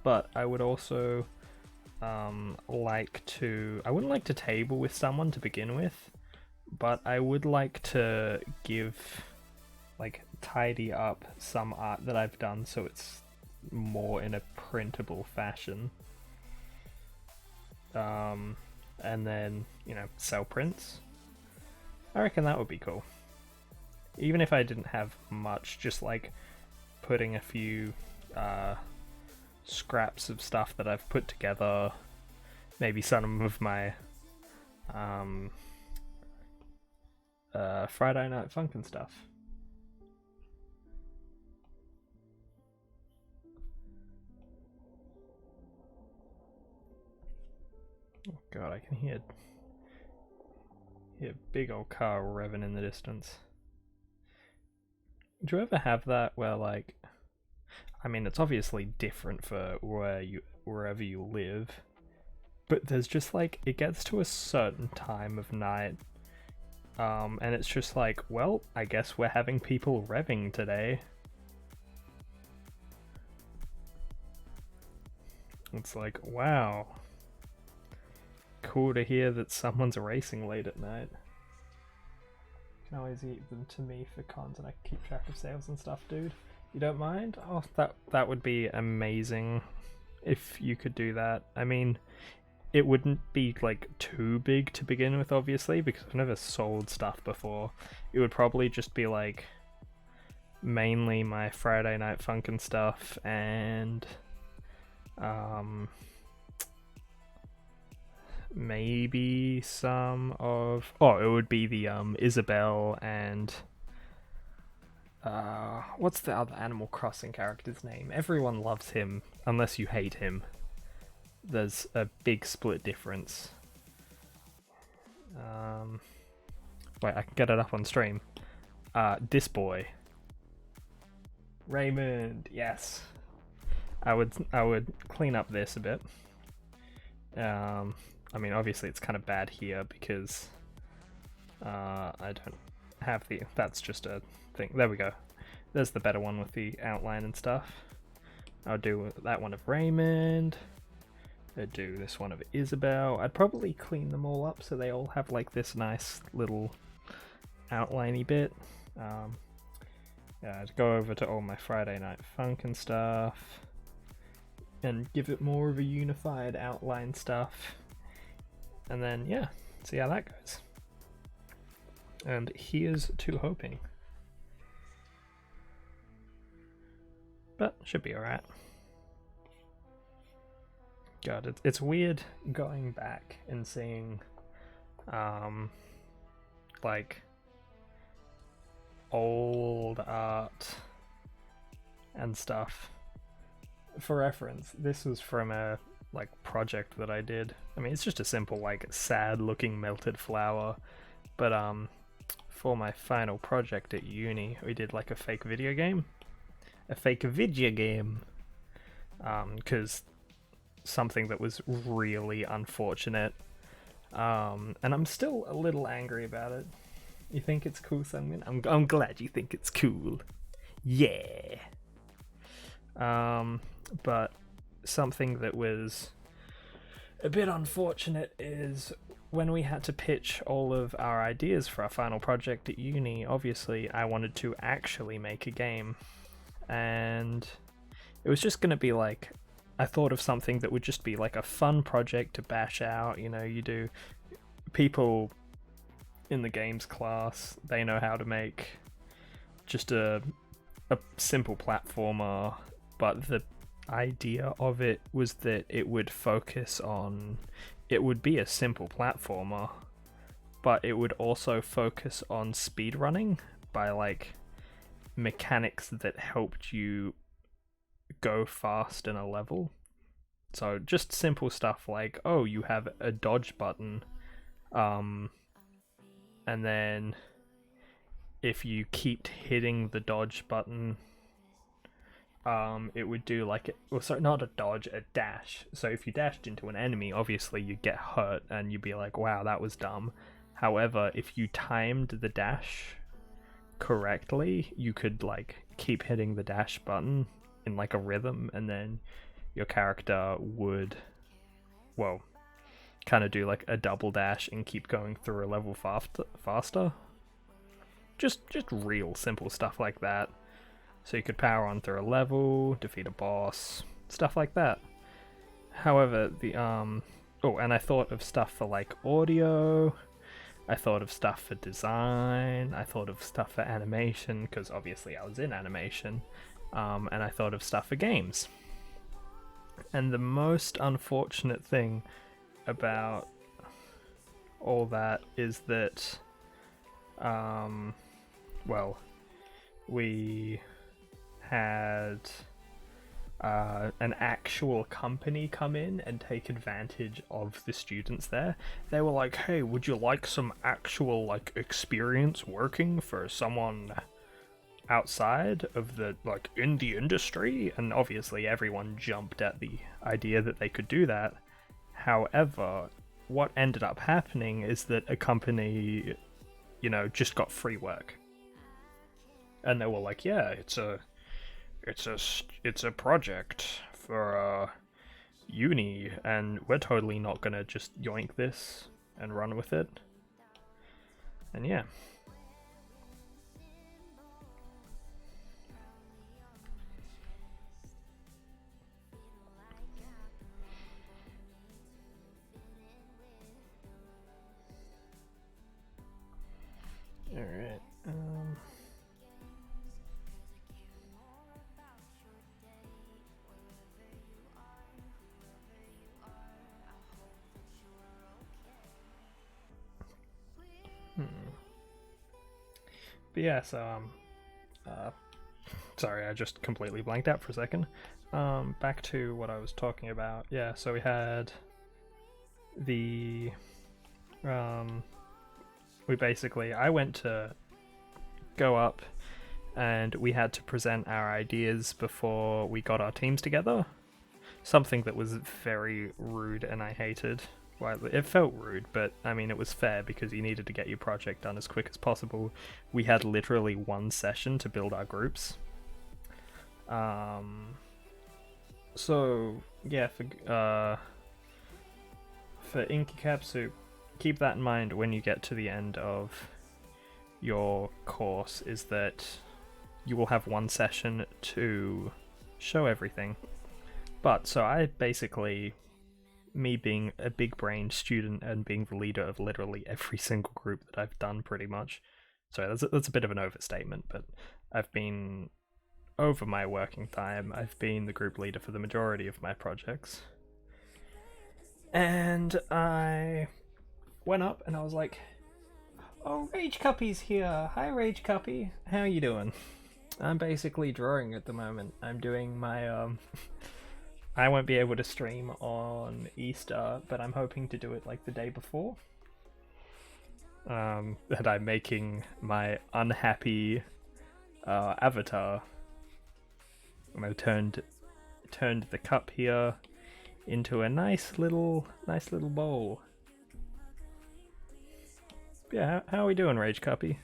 but I would also I wouldn't like to table with someone to begin with, but I would like to tidy up some art that I've done so it's more in a printable fashion. And then, sell prints. I reckon that would be cool. Even if I didn't have much, just like putting a few scraps of stuff that I've put together, maybe some of my Friday Night Funkin' stuff. Oh god, I can hear a big old car revving in the distance. Do you ever have that where, like, I mean, it's obviously different for wherever you live, but there's just like, it gets to a certain time of night, and it's just like, well, I guess we're having people revving today. It's like, wow, cool to hear that someone's racing late at night. You can always eat them to me for cons and I can keep track of sales and stuff, dude. You don't mind? Oh, that would be amazing if you could do that. I mean, it wouldn't be like too big to begin with, obviously, because I've never sold stuff before. It would probably just be like mainly my Friday Night Funkin' stuff and maybe some of, it would be the Isabelle and what's the other Animal Crossing character's name? Everyone loves him unless you hate him. There's a big split difference. Wait, I can get it up on stream. This boy, Raymond. Yes, I would clean up this a bit. I mean, obviously it's kind of bad here because I don't have the. That's just a thing. There we go. There's the better one with the outline and stuff. I'll do that one of Raymond. I'd do this one of Isabelle. I'd probably clean them all up so they all have like this nice little outliney bit. Yeah, I'd go over to all my Friday Night Funkin' stuff and give it more of a unified outline stuff. And then, yeah, see how that goes. And here's to hoping. But should be alright. God, it's weird going back and seeing like old art and stuff. For reference, this was from a like project that I did. I mean, it's just a simple like sad looking melted flower, but for my final project at uni, we did like a fake video game. Because something that was really unfortunate. And I'm still a little angry about it. You think it's cool, Sungmin? I'm glad you think it's cool. Yeah. But something that was a bit unfortunate is when we had to pitch all of our ideas for our final project at uni, obviously I wanted to actually make a game. And it was just going to be like, I thought of something that would just be like a fun project to bash out. You know, you do, people in the games class, they know how to make just a simple platformer, but the idea of it was that it would focus on, it would be a simple platformer, but it would also focus on speedrunning by like mechanics that helped you go fast in a level. So just simple stuff like, oh, you have a dodge button, and then if you keep hitting the dodge button, it would do like, well, sorry, not a dodge, a dash. So if you dashed into an enemy, obviously you'd get hurt and you'd be like, wow, that was dumb. However, if you timed the dash correctly, you could like keep hitting the dash button in like a rhythm, and then your character would, well, kind of do like a double dash and keep going through a level faster. Just real simple stuff like that. So you could power on through a level, defeat a boss, stuff like that. However, the oh, and I thought of stuff for like audio, I thought of stuff for design, I thought of stuff for animation, because obviously I was in animation, and I thought of stuff for games. And the most unfortunate thing about all that is that, well, we had an actual company come in and take advantage of the students there. They were like, hey, would you like some actual like experience working for someone outside of the, like, in the industry? And obviously everyone jumped at the idea that they could do that. However, what ended up happening is that a company, you know, just got free work. And they were like, yeah, it's a project for uni, and we're totally not gonna just yoink this and run with it. And yeah. Alright, But yeah, so, sorry, I just completely blanked out for a second. Back to what I was talking about. Yeah, so we had the, I went to go up and we had to present our ideas before we got our teams together. Something that was very rude and I hated. Well, it felt rude, but I mean, it was fair because you needed to get your project done as quick as possible. We had literally one session to build our groups. So yeah, for Inky Capsu, keep that in mind when you get to the end of your course, is that you will have one session to show everything. But so I basically, me being a big brain student and being the leader of literally every single group that I've done pretty much. So that's a bit of an overstatement, but I've been, over my working time, I've been the group leader for the majority of my projects. And I went up and I was like, Oh, Rage Cuppy's here. Hi, Rage Cuppy. How you doing? I'm basically drawing at the moment. I'm doing my I won't be able to stream on Easter, but I'm hoping to do it like the day before. And I'm making my unhappy avatar. I turned the cup here into a nice little bowl. Yeah, how are we doing, Rage Cuppy?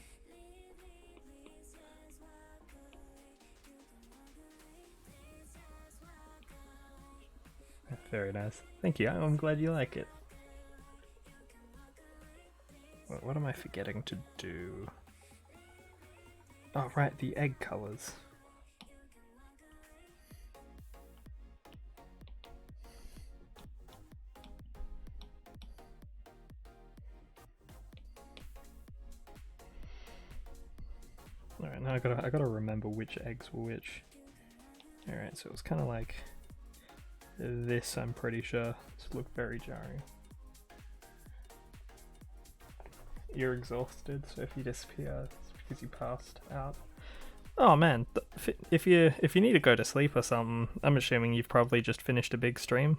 Very nice. Thank you. I'm glad you like it. What am I forgetting to do? Oh, right, the egg colors. Alright, now I gotta remember which eggs were which. Alright, so it was kind of like this, I'm pretty sure. This looked very jarring. You're exhausted, so if you disappear, it's because you passed out. Oh man, if you need to go to sleep or something, I'm assuming you've probably just finished a big stream.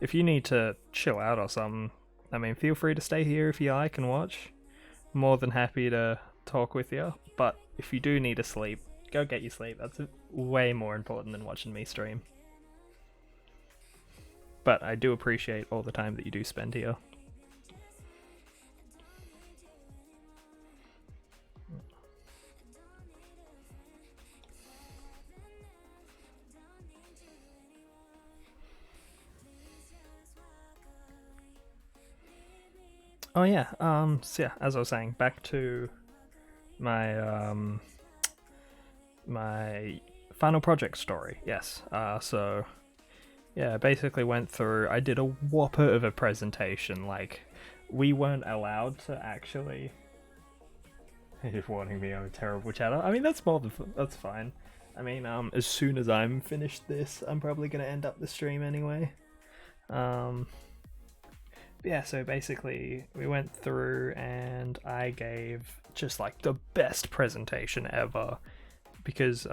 If you need to chill out or something, I mean, feel free to stay here if you like and watch. More than happy to talk with you, but if you do need to sleep, go get your sleep. That's way more important than watching me stream. But I do appreciate all the time that you do spend here. Oh yeah, so yeah, as I was saying, back to my my final project story. Yes. So yeah, basically went through. I did a whopper of a presentation. Like, we weren't allowed to actually. You're warning me I'm a terrible chatter. I mean, that's that's fine. I mean, as soon as I'm finished this, I'm probably gonna end up the stream anyway. Yeah, so basically we went through and I gave just like the best presentation ever because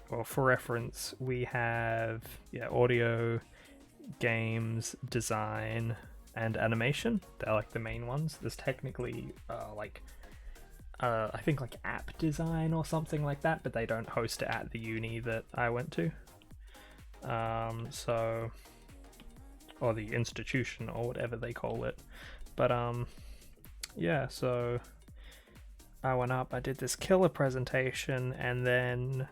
well, for reference, we have audio, games, design, and animation. They're like the main ones. There's technically I think like app design or something like that, but they don't host it at the uni that I went to. Or the institution or whatever they call it. But yeah, so I went up, I did this killer presentation, and then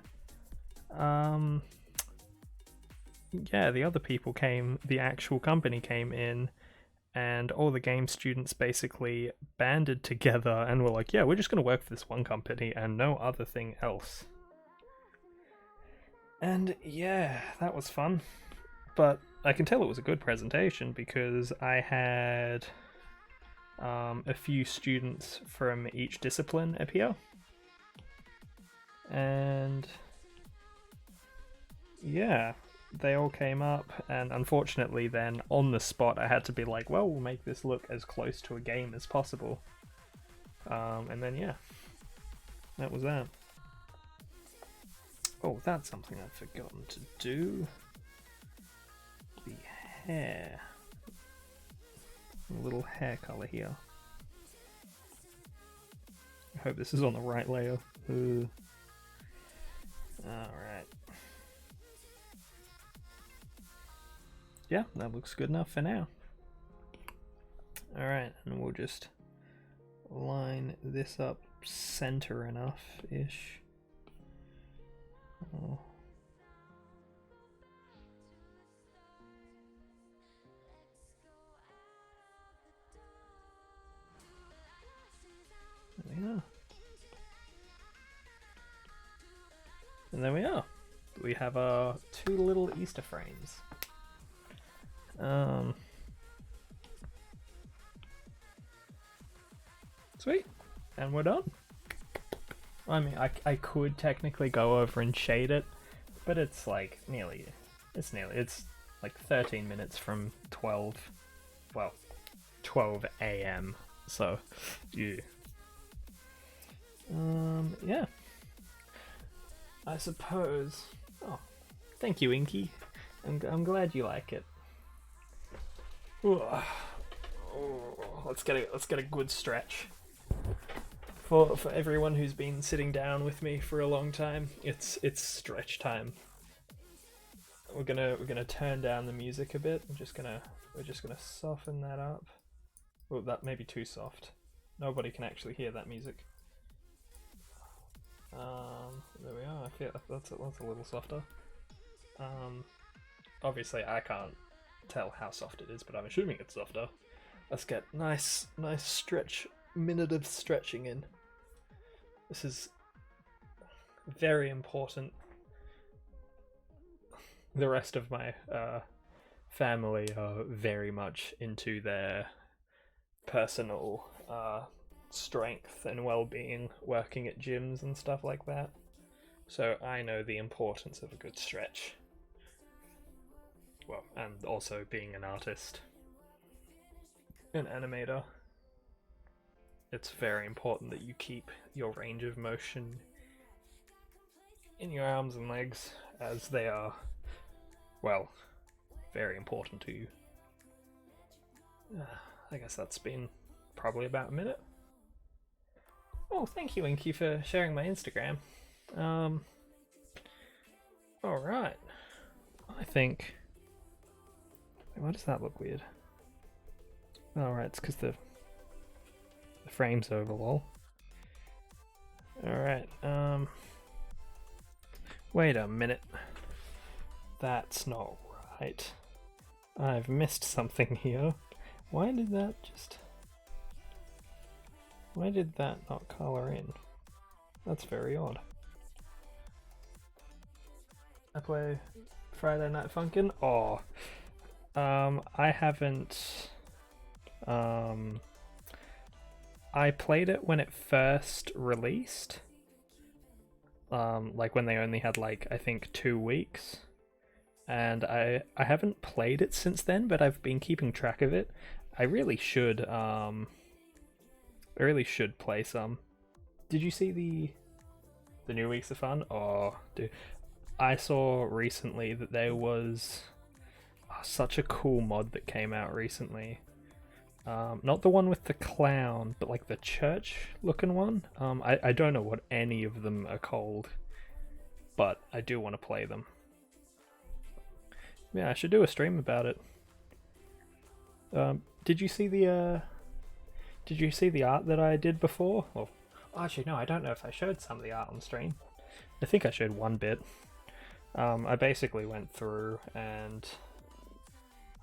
yeah, the other people came, the actual company came in, and all the game students basically banded together and were like, yeah, we're just going to work for this one company and no other thing else. And yeah, that was fun. But I can tell it was a good presentation because I had a few students from each discipline appear. And yeah, they all came up, and unfortunately then on the spot I had to be like, well, we'll make this look as close to a game as possible. And then yeah, that was that. Oh, that's something I've forgotten to do. The hair. A little hair color here. I hope this is on the right layer. Alright. Yeah, that looks good enough for now. Alright, and we'll just line this up center enough-ish. Oh. There we are. And there we are. We have our two little Easter frames. Sweet. And we're done. I mean, I could technically go over and shade it, but it's like it's like 13 minutes from 12 a.m. So, yeah. Yeah. I suppose. Oh, thank you, Inky. I'm glad you like it. Ooh. Oh, let's get a good stretch. For everyone who's been sitting down with me for a long time, it's stretch time. We're gonna turn down the music a bit. We're just gonna soften that up. Well, that may be too soft. Nobody can actually hear that music. There we are. I feel that's a little softer. Obviously I can't tell how soft it is, but I'm assuming it's softer. Let's get nice stretch, minute of stretching in. This is very important. The rest of my family are very much into their personal strength and well-being, working at gyms and stuff like that. So I know the importance of a good stretch. Well, and also being an artist, an animator, it's very important that you keep your range of motion in your arms and legs, as they are, well, very important to you. I guess that's been probably about a minute. Oh, thank you, Inky, for sharing my Instagram. Alright. I think... Why does that look weird? Alright, it's because the frame's over, lol. Alright, wait a minute. That's not right. I've missed something here. Why did that not color in? That's very odd. I play Friday Night Funkin'? Oh, I haven't. I played it when it first released. Like when they only had like I think 2 weeks, and I haven't played it since then, but I've been keeping track of it. I really should play some. Did you see the new Weeks of Fun? Oh, dude, I saw recently that there was such a cool mod that came out recently. Not the one with the clown, but like the church looking one. I don't know what any of them are called, but I do want to play them. Yeah, I should do a stream about it. Did you see the art that I did before? Well, actually no, I don't know if I showed some of the art on stream. I think I showed one bit. I basically went through and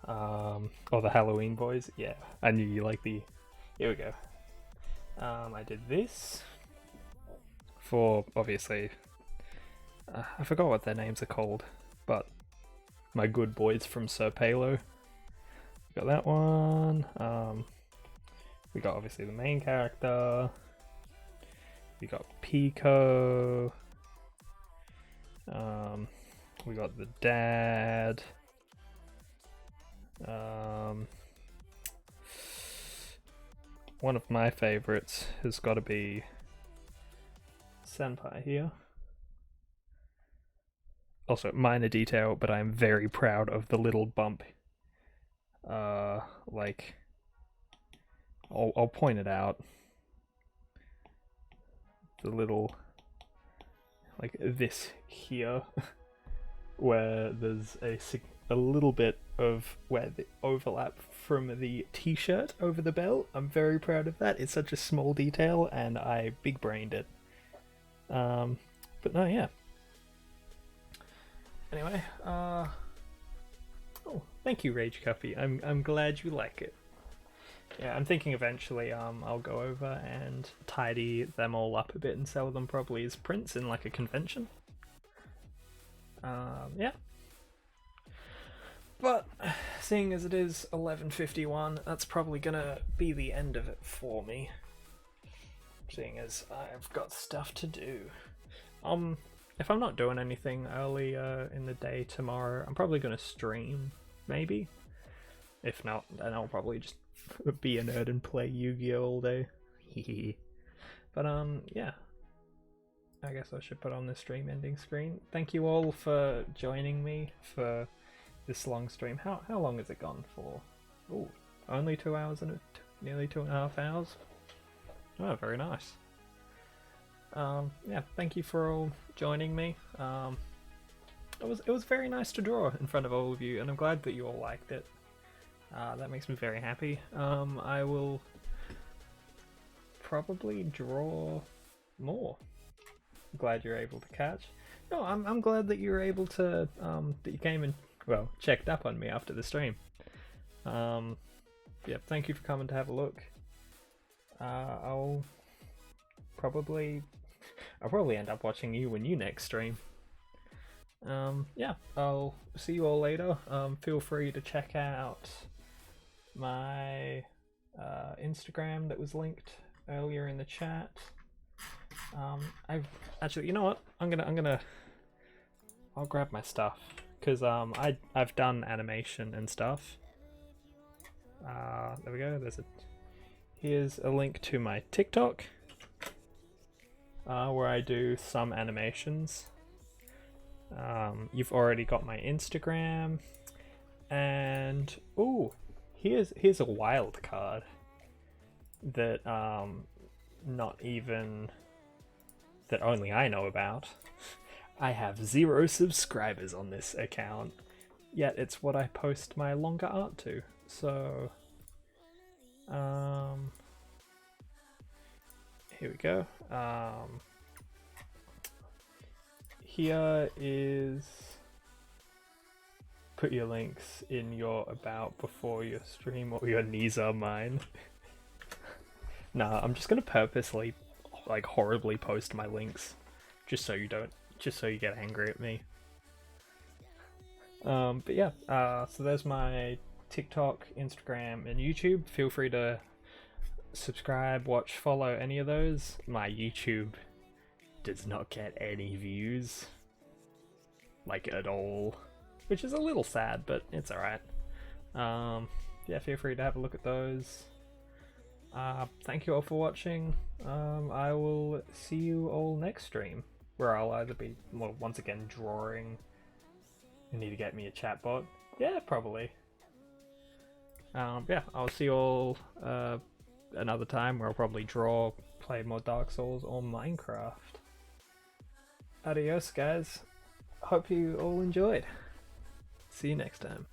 the Halloween boys. Yeah, I knew you like the. Here we go. I did this for obviously. I forgot what their names are called, but my good boys from Sir Palo. Got that one. We got obviously the main character. We got Pico. We got the dad. One of my favorites has got to be Senpai here. Also, minor detail, but I'm very proud of the little bump. Like, I'll point it out. The little, like this here, where there's a little bit of where the overlap from the t-shirt over the belt. I'm very proud of that. It's such a small detail, and I big-brained it. But no, yeah. Anyway, oh, thank you, Rage Cuppy. I'm glad you like it. Yeah, I'm thinking eventually I'll go over and tidy them all up a bit and sell them probably as prints in like a convention. Yeah. But seeing as it is 11:51, that's probably gonna be the end of it for me. Seeing as I've got stuff to do. If I'm not doing anything early in the day tomorrow, I'm probably gonna stream, maybe. If not, then I'll probably just be a nerd and play Yu-Gi-Oh all day. But yeah, I guess I should put on the stream ending screen. Thank you all for joining me for this long stream. How long has it gone for? Oh, only 2 hours and nearly 2.5 hours. Oh, very nice. Yeah, thank you for all joining me. It was very nice to draw in front of all of you, and I'm glad that you all liked it. That makes me very happy. I will probably draw more. I'm glad you're able to catch. No, I'm glad that you were able to that you came and checked up on me after the stream. Yeah, thank you for coming to have a look. I'll probably end up watching you when you next stream. Yeah, I'll see you all later. Feel free to check out my Instagram that was linked earlier in the chat. I've actually, you know what? I'll grab my stuff because I've done animation and stuff. There we go. Here's a link to my TikTok, where I do some animations. You've already got my Instagram, and here's a wild card that that only I know about. I have 0 subscribers on this account, yet it's what I post my longer art to. So, here we go. Here is, put your links in your about before your stream or your knees are mine. Nah, I'm just gonna purposely like horribly post my links just so you get angry at me. But yeah, so there's my TikTok, Instagram, and YouTube. Feel free to subscribe, watch, follow any of those. My YouTube does not get any views, like at all, which is a little sad, but it's alright. Yeah, feel free to have a look at those. Thank you all for watching. I will see you all next stream, where I'll either be, once again, drawing. You need to get me a chatbot. Yeah, probably. Yeah, I'll see you all another time, where I'll probably draw, play more Dark Souls or Minecraft. Adios, guys. Hope you all enjoyed. See you next time.